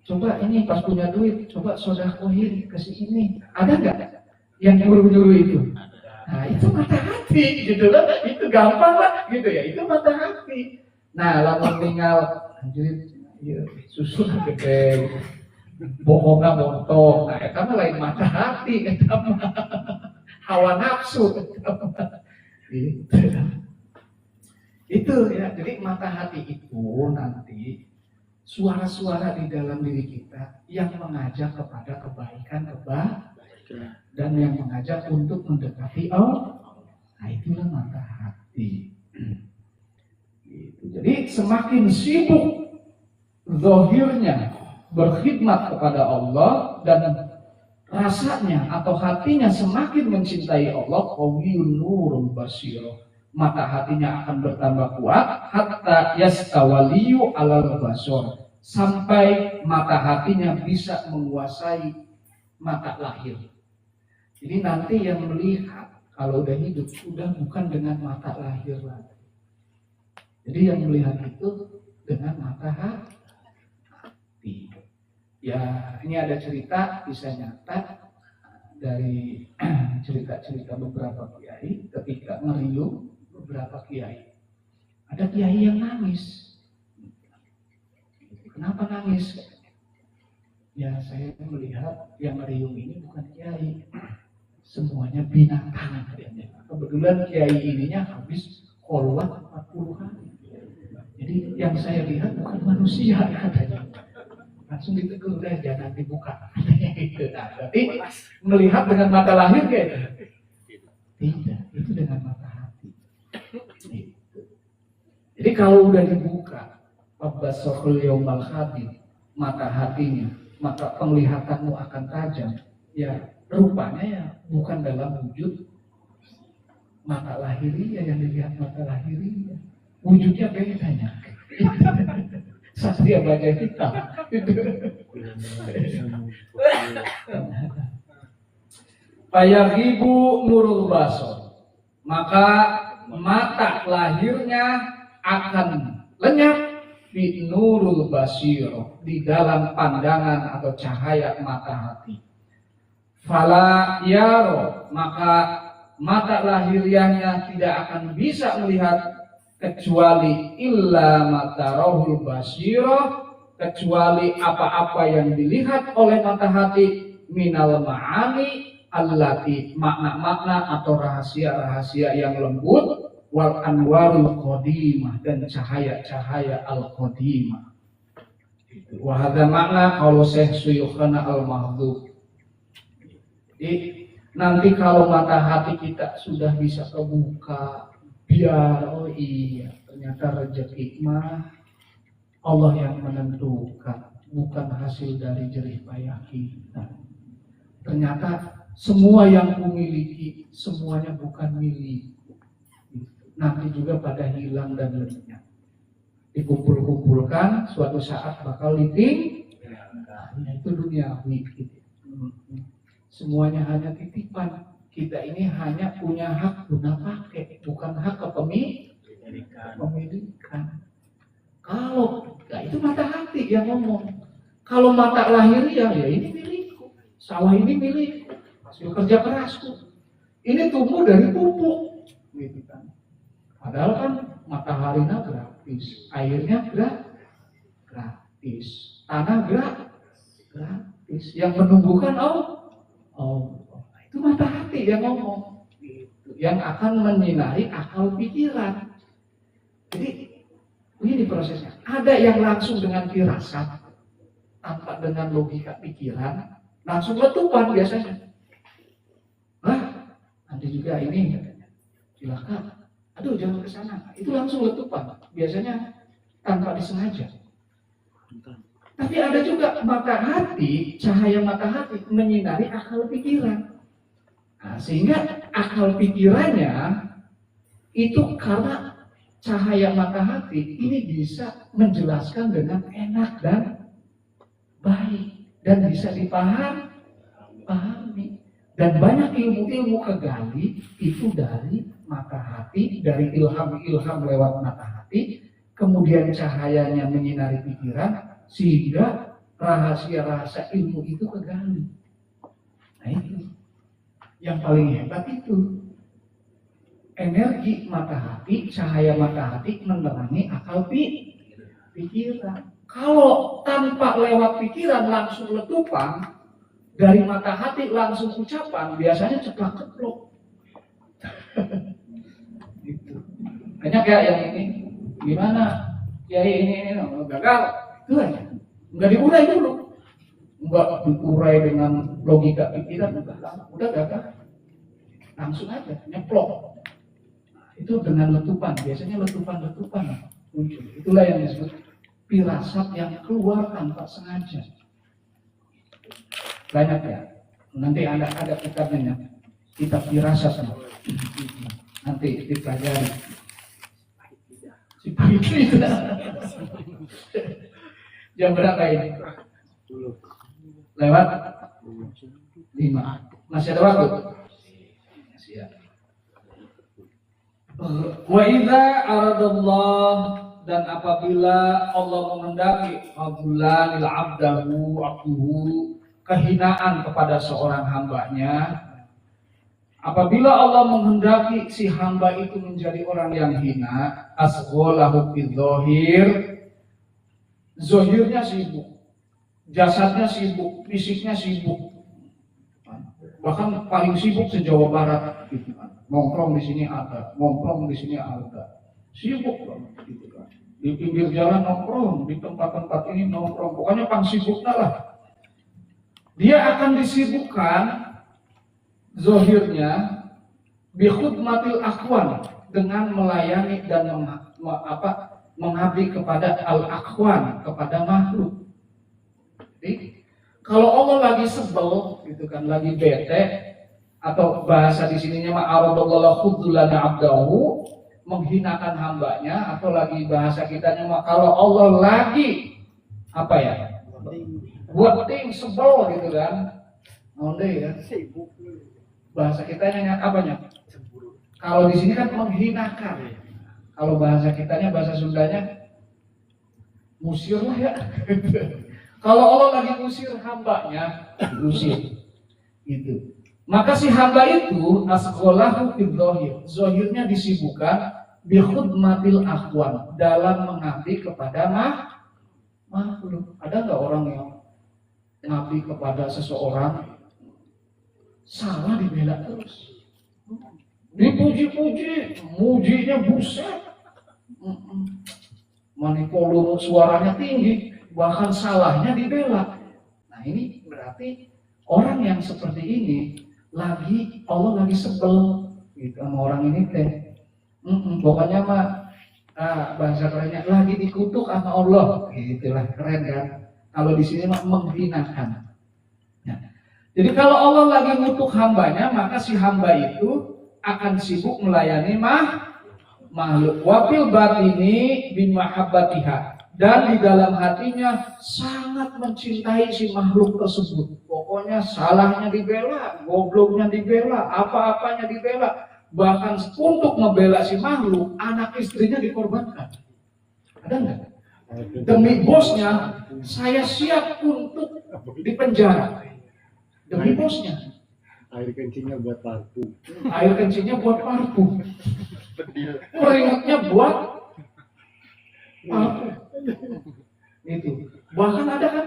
Coba ini pas punya duit, coba sodakohin ke sini. Ada nggak yang nyuruh-nyuruh itu? Nah itu mata hati gitu loh. Itu gampang lah gitu ya. Itu mata hati. Nah lamun tinggal anjir susu gede, bohongnya montong. Nah itu mah lain mata hati. Itu mah hawa nafsu. Gitu. Itu ya. Jadi mata hati itu nanti suara-suara di dalam diri kita yang mengajak kepada kebaikan dan yang mengajak untuk mendekati Allah. Nah itulah mata hati. Gitu. Jadi semakin sibuk zahirnya berkhidmat kepada Allah dan rasanya atau hatinya semakin mencintai Allah, qawiyun nurun basirah, mata hatinya akan bertambah kuat hatta yastawaliyu alal basor, sampai mata hatinya bisa menguasai mata lahir. Jadi nanti yang melihat kalau udah hidup sudah bukan dengan mata lahir lagi. Jadi yang melihat itu dengan mata hati. Ya ini ada cerita bisa nyata dari cerita-cerita beberapa kiai ketika ngeriung beberapa kiai. Ada kiai yang nangis. Kenapa nangis? Ya saya melihat yang ngeriung ini bukan kiai, semuanya binatang. Kebetulan kiai ininya habis kholwat 40 hari. Jadi yang saya lihat bukan manusia katanya. Langsung ditegur, udah jangan dibuka. Berarti melihat dengan mata lahir kayak tidak, itu dengan mata hati. Jadi kalau udah dibuka Abbasohul yaumal khadir, mata hatinya, maka penglihatanmu akan tajam. Ya rupanya ya bukan dalam wujud mata lahiriah yang dilihat mata lahiriah, wujudnya bedanya. Satria baja hitam. Fayahibu nurul basor, maka mata lahirnya akan lenyap di nurul basiro, di dalam pandangan atau cahaya mata hati. Fala yaro, maka mata lahiriahnya tidak akan bisa melihat kecuali illa matarahul basiro, kecuali apa-apa yang dilihat oleh mata hati minal ma'ani allati, makna-makna atau rahasia-rahasia yang lembut, wal anwarul qadimah, dan cahaya-cahaya al-qadimah. Wa hadza makna qaul Syekh Suyukhana al-Mahdhub. Jadi nanti kalau mata hati kita sudah bisa kebuka, biar oh iya ternyata rezeki mah Allah yang menentukan, bukan hasil dari jerih payah kita. Ternyata semua yang kumiliki semuanya bukan milik. Nanti juga pada hilang dan lenyap. Dikumpul-kumpulkan suatu saat bakal diting. Nah, itu duniawi. Semuanya hanya titipan. Kita ini hanya punya hak guna pakai, bukan hak kepemilikan. Kalau nah itu mata hati yang ngomong. Kalau mata lahiriah ya ini milikku, sawah ini milikku, hasil kerja kerasku. Ini tumbuh dari pupuk, gitu kan. Padahal kan mataharinya gratis, airnya gratis, tanah gratis. Yang menumbuhkan Allah. Itu mata hati yang ngomong, gitu. Yang akan menyinari akal pikiran. Jadi ini prosesnya. Ada yang langsung dengan firasat, tanpa dengan logika pikiran, langsung letupan biasanya. Nanti juga ini katanya, silakan. Aduh jangan ke sana. Itu langsung letupan. Biasanya tanpa disengaja. Tapi ada juga mata hati, cahaya mata hati menyinari akal pikiran. Nah, sehingga akal pikirannya itu karena cahaya mata hati ini bisa menjelaskan dengan enak dan baik dan bisa dipahami. Dan banyak ilmu-ilmu kegali itu dari mata hati, dari ilham-ilham lewat mata hati, kemudian cahayanya menyinari pikiran, sehingga rahasia-rahasia ilmu itu kegali. Nah itu, yang paling hebat itu. Energi mata hati, cahaya mata hati menerangi akal pikiran. Kalau tanpa lewat pikiran langsung letupan, dari mata hati langsung ucapan, biasanya ceplak-ceplok. Gitu. Banyak ya yang ini, gimana? Kiai ini gagal, itu aja. Enggak diurai dulu, enggak diurai dengan logika pikiran, udah gagal, langsung aja nyeplok. Itu dengan letupan, biasanya letupan muncul. Itulah yang disebut firasat yang keluar tanpa sengaja. Banyak ya. Nanti ada kitabnya, kitab firasat. Nanti dipelajari. Si pahit itu. Jam berapa ini? Lewat 5. Masih ada waktu? Siap. Wa idza aradallah, dan apabila Allah menghendaki fadlan lil abduhu kehinaan kepada seorang hambanya, apabila Allah menghendaki si hamba itu menjadi orang yang hina, asghalahu bidzahir, zahirnya sibuk, jasadnya sibuk, fisiknya sibuk, bahkan paling sibuk se-Jawa Barat gitu kan. Nongkrong di sini ada, nongkrong di sini ada, sibuk banget gitu kan. Di pinggir jalan nongkrong, di tempat-tempat ini nongkrong, pokoknya pang sibuknya lah. Dia akan disibukkan zahirnya bi khidmatil akhwan, dengan melayani dan mengabdi kepada al-akhwan, kepada makhluk. Jadi, kalau Allah lagi sebel gitu kan, lagi bete, atau bahasa di sininya ma'aradallahu khudlana abdahu, menghinakan hambanya, atau lagi bahasa kitanya kalau Allah lagi apa ya? Buat tim sebel gitu kan. Onde ya. Bahasa kitanya apanya? Kalau di sini kan menghinakan. Kalau bahasa kitanya, bahasa Sundanya musir lah ya. Kalau Allah lagi musir hambanya, usir. Gitu. Maka si hamba itu asghalahu bidzahir, zahirnya disibukkan bi khidmatil akhwan, dalam mengabdi kepada makhluk. Ada nggak orang yang mengabdi kepada seseorang salah dibela terus, dipuji-puji, mujinya buset, manipulur suaranya tinggi, bahkan salahnya dibela. Nah ini berarti orang yang seperti ini Allah lagi sebel gitu sama orang ini teh. Pokoknya mah bahasa kerennya lagi dikutuk sama Allah, gitulah, keren kan? Kalau di sini mah menghinakan. Ya. Jadi kalau Allah lagi ngutuk hambanya, maka si hamba itu akan sibuk melayani makhluk. Wafil batini bimahabbatiha, dan di dalam hatinya sangat mencintai si makhluk tersebut. Pokoknya salahnya dibela, gobloknya dibela, apa-apanya dibela. Bahkan untuk membela si makhluk, anak istrinya dikorbankan. Ada nggak? Demi bosnya, saya siap untuk dipenjara. Demi bosnya. Air kencingnya buat parfum. Air kencingnya buat parfum. Keringatnya buat parfum. Itu. Bahkan ada kan,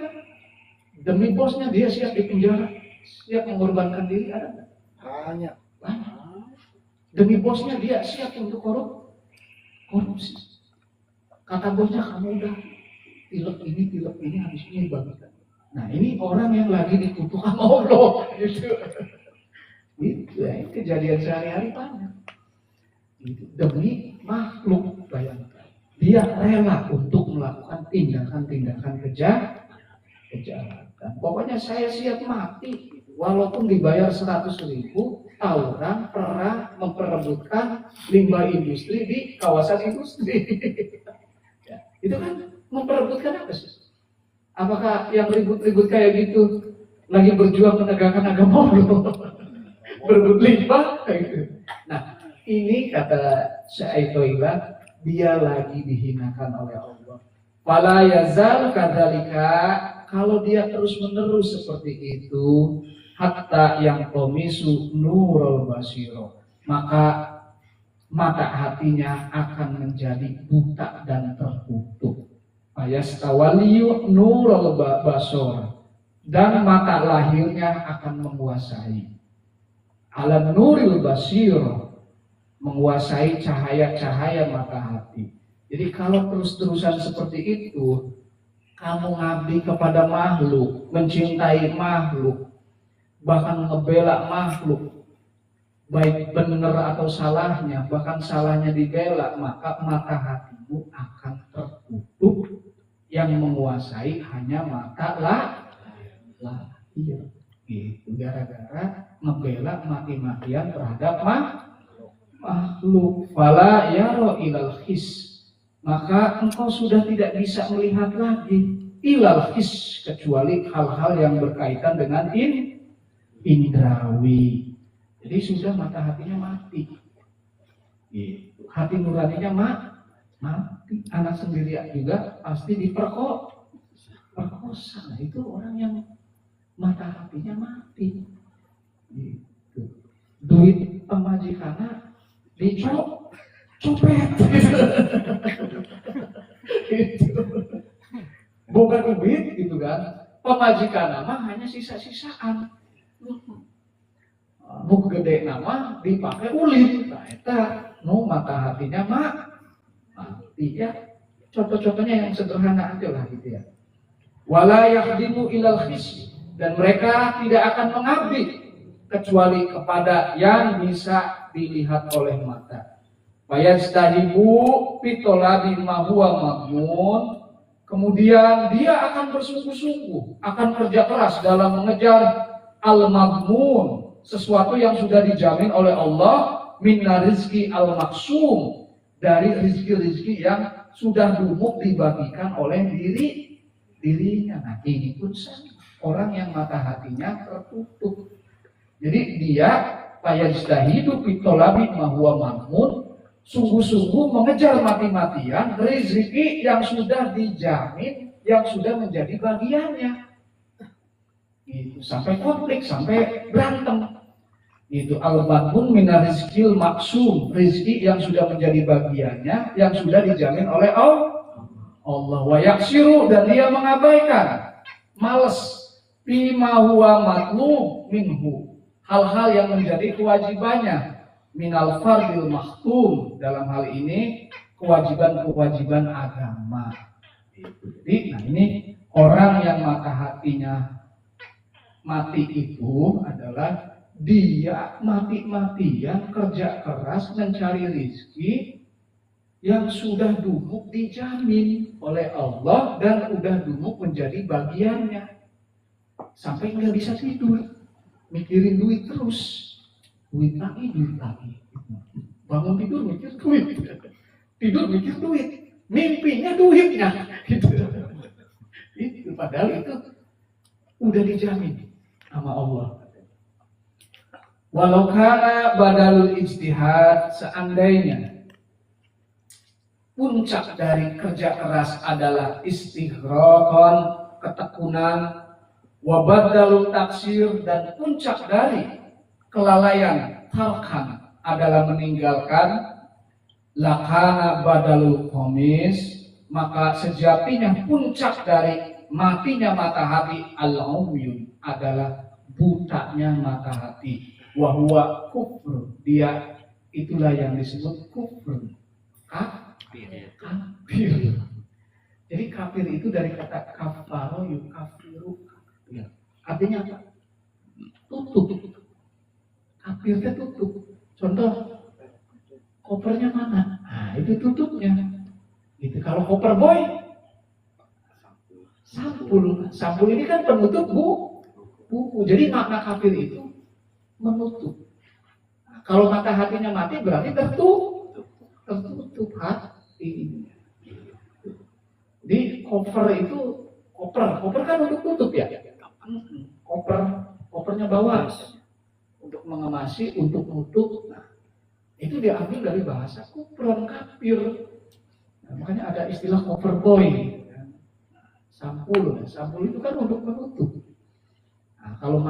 demi bosnya dia siap dipenjara, siap mengorbankan diri, ada nggak? Banyak. Demi bosnya dia siap untuk korupsi. Kata bosnya, kamu udah tilep ini habis ini dibagikan. Nah ini orang yang lagi dikutuk sama Allah. Gitu. Itu ya, kejadian sehari-hari banyak. Gitu. Demi makhluk, bayangkan. Dia rela untuk melakukan tindakan-tindakan kejahatan. Pokoknya saya siap mati, walaupun dibayar 100.000, tawuran, perang, memperebutkan limbah industri di kawasan industri. Ya, itu kan memperebutkan apa sih? Apakah yang ribut-ribut kayak gitu lagi berjuang menegakkan agama Allah? berebut limpah. Nah, ini kata Syaikhullah, dia lagi dihinakan oleh Allah. Fala yazal kadzalika, kalau dia terus-menerus seperti itu, hatta yang komisu nurul basiro, maka mata hatinya akan menjadi buta dan tertutup. Ayastawaliyu nurul basor, dan mata lahirnya akan menguasai. Alam nuril basiro, menguasai cahaya-cahaya mata hati. Jadi kalau terus-terusan seperti itu, kamu ngabdi kepada makhluk, mencintai makhluk, bahkan ngebela makhluk, baik benar atau salahnya, bahkan salahnya dibela, maka mata hatimu akan tertutup. Yang menguasai hanya mata lahir. Gitu, gara-gara ngebela mati-matian terhadap makhluk. Fala yaro ilal his, maka engkau sudah tidak bisa melihat lagi ilal his, kecuali hal-hal yang berkaitan dengan indrawi. Jadi sudah mata hatinya mati. Gitu. Hati nuraninya mati. Anak sendiri juga pasti diperkosa. Nah, itu orang yang mata hatinya mati. Gitu. Duit pemajikannya dicopet. Gitu. Bukan duit gitu kan. Pemajikan nama hanya sisa-sisaan. Buk gede nama dipakai ulit. Nah, eta mata hatinya mati ya. Contoh-contohnya yang sederhana aja lah gitu ya. Wala yakhdimu ilal khis, dan mereka tidak akan mengabdi kecuali kepada yang bisa dilihat oleh mata. Fayastahibu pitolabi ma huwa madmun, kemudian dia akan bersungguh-sungguh, akan kerja keras dalam mengejar al-madmun, sesuatu yang sudah dijamin oleh Allah, minna rizki al-maksum, dari rizki-rizki yang sudah dumuk dibagikan oleh dirinya. Nah, ini pun sama, orang yang mata hatinya tertutup. Jadi dia fayastahidu pitolabi ma huwa madmun, sungguh-sungguh mengejar mati-matian rezeki yang sudah dijamin, yang sudah menjadi bagiannya. Itu sampai konflik, sampai berantem. Itu al-madmun minar rizkil maksum, rezeki yang sudah menjadi bagiannya, yang sudah dijamin oleh Allah. Wa yaksiru, dan dia mengabaikan, males, bima huwa matlub minhu, hal-hal yang menjadi kewajibannya, minal fardil mahtum, dalam hal ini kewajiban-kewajiban agama. Jadi, nah ini orang yang mata hatinya mati itu adalah dia mati-matian kerja keras mencari rezeki yang sudah dumuk dijamin oleh Allah dan udah dumuk menjadi bagiannya, sampai nggak bisa tidur, mikirin duit terus, duit lagi, bangun tidur mikir duit, tidur mikir duit, mimpinya duitnya, gitu. Itu padahal itu udah dijamin sama Allah. Walau kana badalul ijtihad, seandainya puncak dari kerja keras adalah istighraqan, ketekunan, wa badalul taksir, dan puncak dari kelalaian tarkan adalah meninggalkan, lakana badalul khomis, maka sejatinya puncak dari matinya mata hati al-umyun adalah butanya mata hati. Wahwa kufur, dia itulah yang disebut kufur, kafir. Jadi kafir itu dari kata kafaro yukafiru, artinya apa? Tutup. Kafir itu tutup. Contoh, kopernya mana? Nah, itu tutupnya. Gitu. Kalau koper boy, sampul ini kan penutup buku. Jadi makna kafir itu menutup. Kalau mata hatinya mati berarti tertutup hati. Di koper itu koper kan untuk tutup ya. Kopernya bawah untuk mengemasi untuk nutup. Nah, itu diambil dari bahasa kufron, kafir. Nah, makanya ada istilah cover boy, sampul. Sampul itu kan untuk menutup. Nah, kalau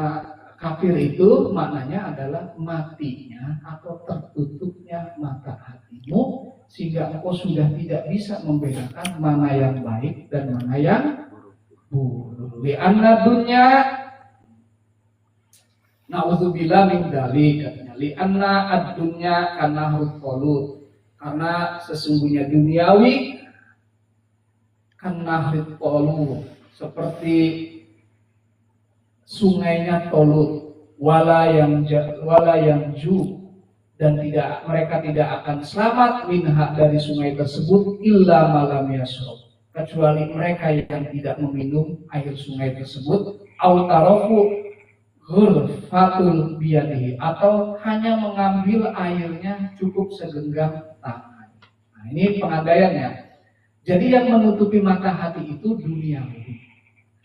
kafir itu maknanya adalah matinya atau tertutupnya mata hatimu, sehingga engkau sudah tidak bisa membedakan mana yang baik dan mana yang buruk. Li'anna dunya, na'udzubillah min dzalik, katanya li'anna ad-dunya kana hurqalut, karena sesungguhnya duniawi kana hurqalut, seperti sungainya Tolut, wala yang ju, dan mereka tidak akan selamat minha dari sungai tersebut illa malam yasrob, kecuali mereka yang tidak meminum air sungai tersebut, au tarofu ghurfatul biyadihi, atau hanya mengambil airnya cukup segenggam tangan. Nah, ini pengandaiannya. Jadi yang menutupi mata hati itu duniawi,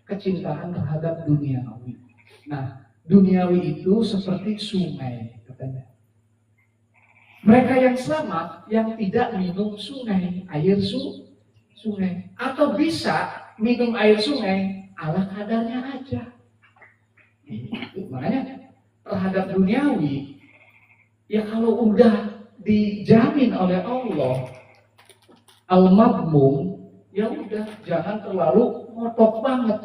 kecintaan terhadap duniawi. Nah, duniawi itu seperti sungai, katanya. Mereka yang selamat, yang tidak minum sungai, air sungai, atau bisa minum air sungai ala kadarnya aja. Makanya terhadap duniawi, ya kalau udah dijamin oleh Allah al-madmum, ya udah jangan terlalu ngotot banget.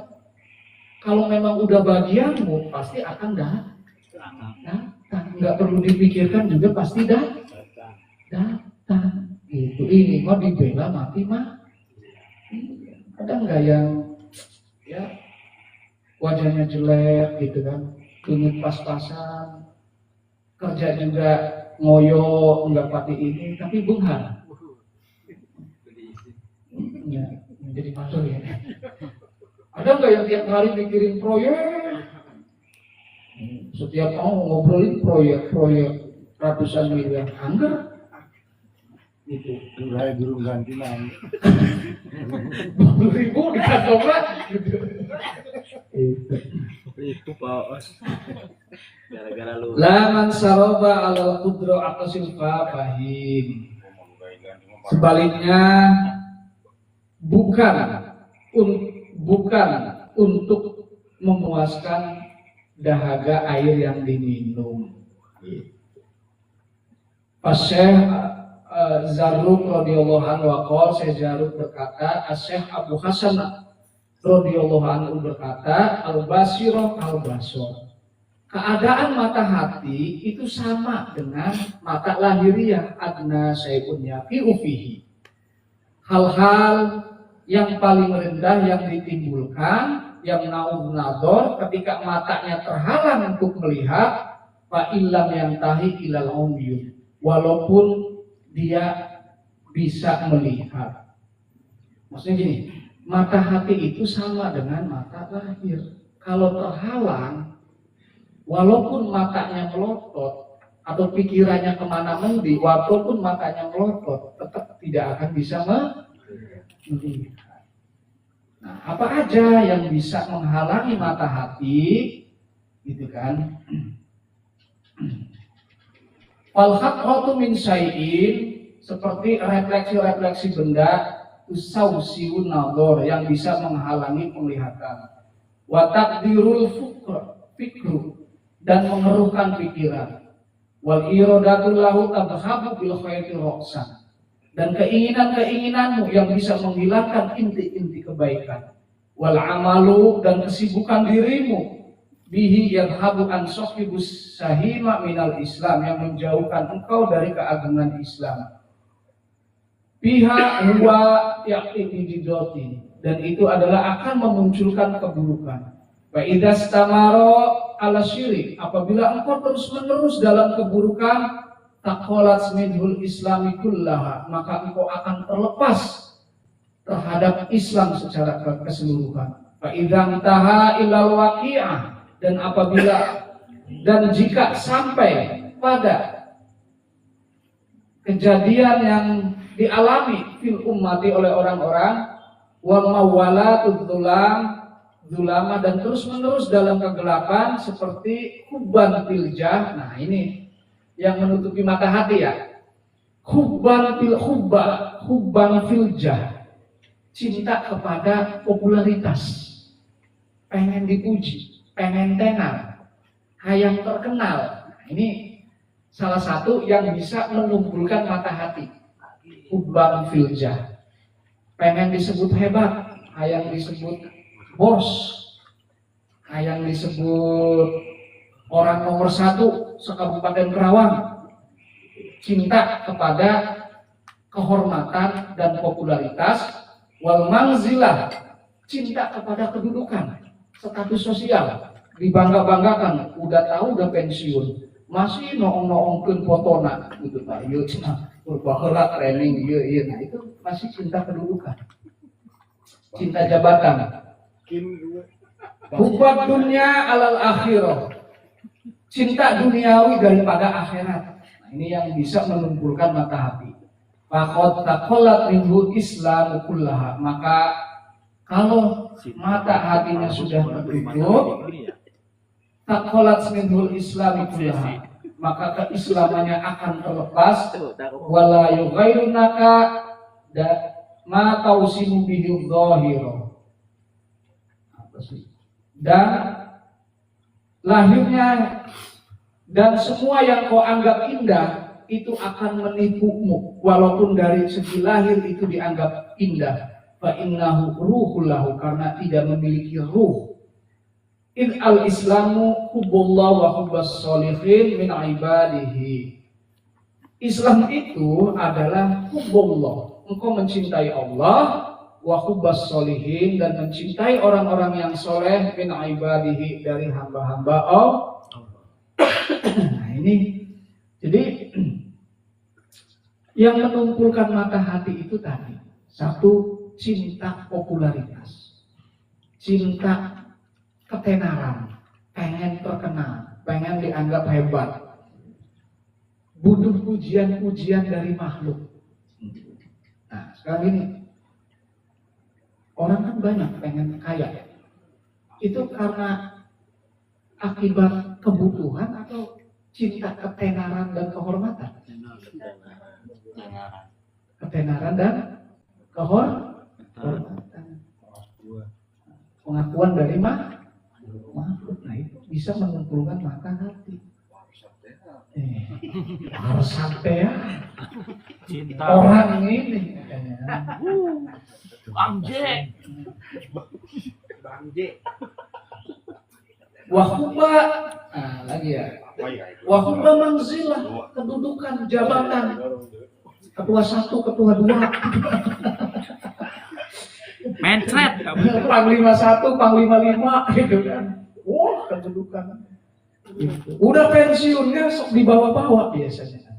Kalau memang udah bagianmu, pasti akan datang. Nggak perlu dipikirkan juga, pasti datang. Gitu. Ini mau dibela mati mah. Ada nggak yang ya wajahnya jelek gitu kan, kunyit pas-pasan, kerja juga ngoyo, nggak pati ini, tapi bunga. Ya, menjadi masuk ya. Ada nggak yang tiap hari mikirin proyek? Setiap ngobrolin proyek ratusan miliar, anggar gitu. Durai durung ganti nama. 20.000 di kantongnya gitu. Itu Pak. Gara-gara lu. Laman saroba alal qudro aqsil fahim. Sebaliknya bukan untuk memuaskan dahaga air yang diminum. Syekh Zarruq radhiyallahu anhu waqol, Syekh Zarruq berkata, Syekh Abu Hasan radhiyallahu anhu berkata, al-basirah al-basor. Keadaan mata hati itu sama dengan mata lahiriah, adna syai'un yaqi'u fihi. Hal-hal yang paling rendah yang ditimbulkan, yang naud nador, ketika matanya terhalang untuk melihat, fa illam yang tahi ilal umyun, walaupun dia bisa melihat. Maksudnya gini, mata hati itu sama dengan mata lahir. Kalau terhalang, walaupun matanya melotot atau pikirannya kemana mendi, walaupun matanya melotot, tetap tidak akan bisa melihat. Nah, apa aja yang bisa menghalangi mata hati, gitu kan? Falhaqqatu min syai'in, seperti refleksi-refleksi benda, usausiun nadhar, yang bisa menghalangi penglihatan. Wa taqdirul fikru, dan mengeruhkan pikiran. Wal iradatul lahu tadhhabu bil khairi raqsan, dan keinginan-keinginanmu yang bisa menghilangkan inti-inti kebaikan. Wal amalu, dan kesibukan dirimu, bihi yadhabu an sahibus sahima minal Islam, yang menjauhkan engkau dari keagungan Islam. Biha huwa yaqtididoti, dan itu adalah akan memunculkan keburukan. Wa idza stamaro ala syirik, apabila engkau terus-menerus dalam keburukan, taqalat midhul islami kullaha, maka engkau akan terlepas terhadap Islam secara keseluruhan. Fa idza taha ilal waqi'ah, dan jika sampai pada kejadian yang dialami fil ummati oleh orang-orang, wa mawalatud dzulam, zulama dan terus-menerus dalam kegelapan seperti hubban filjah. Nah, ini yang menutupi mata hati ya. Hubban filjah. Cinta kepada popularitas. Pengen dipuji, pengen tenar, hayang terkenal. Nah, ini salah satu yang bisa menumbuhkan mata hati. Hubban filjah. Pengen disebut hebat, hayang disebut bos, hayang disebut orang nomor 1 sekabupaten Kerawang. Cinta kepada kehormatan dan popularitas. Wal manzilah, cinta kepada kedudukan, status sosial, dibangga-banggakan. Udah tahu udah pensiun, masih noong-noongkeun fotona gitu Pak. Ieu cenah berbaheula training ieu. Nah, itu masih cinta kedudukan. Cinta jabatan. Hubbad dunya alal akhirah. Cinta duniawi daripada akhirat. Nah, ini yang bisa menumbuhkan mata hati. Faqad taqallat minhu Islam kullaha. Maka kalau mata hatinya sudah tertutup, taqallat minhu Islam kullaha, maka keislamannya akan terlepas. Wala yughairunaka ma tausimu bihi dhahira. Dan lahirnya dan semua yang kau anggap indah itu akan menipumu, walaupun dari segi lahir itu dianggap indah. Fa innahu ruhul lahu, karena tidak memiliki ruh. In al islamu hubbullah wa hubbas sholihin min ibadihi. Islam itu adalah hubbullah, engkau mencintai Allah, wa hubbas sholihin, dan mencintai orang-orang yang soleh, min ibadihi, dari hamba-hamba Allah. Nah, ini jadi yang menumpukan mata hati itu tadi, satu, cinta popularitas, cinta ketenaran, pengen terkenal, pengen dianggap hebat, butuh pujian-pujian dari makhluk. Nah, sekarang ini orang kan banyak pengen kaya, itu karena akibat kebutuhan atau cinta ketenaran dan kehormatan? Ketenaran dan kehormatan, pengakuan dari makhluk. Nah, itu bisa mengumpulkan mata hati. Harus sampai ya Cinta orang ini Bang J. Wahubba, nah lagi ya, wahubba manzilah, kedudukan, jabatan, ketua 1, ketua 2, Mencret. panglima 1, panglima 5, gitu kan. Wah, kedudukan. Gitu. Udah pensiunnya sok dibawa-bawa biasanya.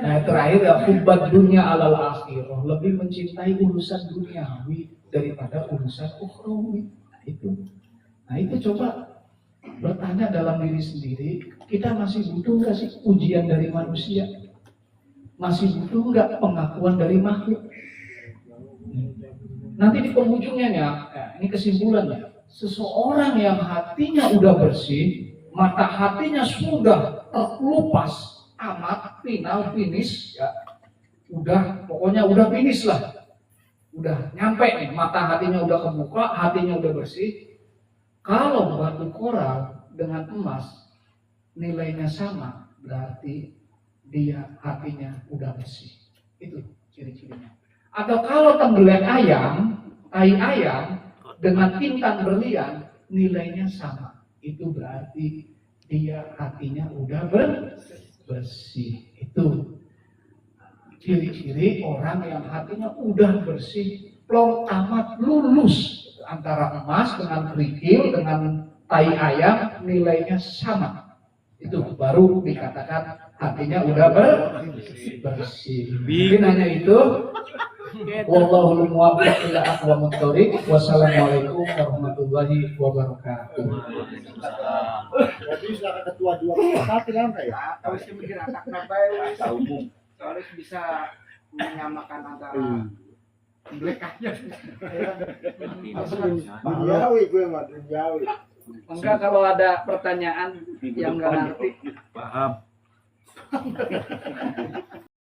Nah, terakhir ya, hubbad dunya alal akhirah, lebih mencintai urusan duniawi daripada urusan ukhrawi. Nah itu coba bertanya dalam diri sendiri, kita masih butuh nggak sih ujian dari manusia? Masih butuh nggak pengakuan dari makhluk? Nanti di penghujungnya ya, ini kesimpulannya, seseorang yang hatinya udah bersih, mata hatinya sudah terkelupas, amat, final, finish, ya, udah, pokoknya udah finish lah, udah nyampe nih, mata hatinya udah kebuka, hatinya udah bersih. Kalau batu koral dengan emas nilainya sama, berarti dia hatinya udah bersih. Itu ciri-cirinya. Atau kalau tenggelek ayam, tai ayam dengan intan berlian nilainya sama, itu berarti dia hatinya udah bersih. Itu ciri-ciri orang yang hatinya udah bersih, plong amat, lulus. Antara emas dengan kerikil dengan tai ayam nilainya sama, itu baru dikatakan hatinya udah bersih. Mungkin hanya itu. Wallahul muwaffiq ila aqwamit thoriq. Wassalamualaikum warahmatullahi wabarakatuh. Jadi setelah ketua 2 satu lantai ya. Harus menggerakkan apa? Harus bisa menyamakan antara Black aja. Duniawi gue mah, duniawi. Enggak, kalau ada pertanyaan yang nggak ngerti Paham.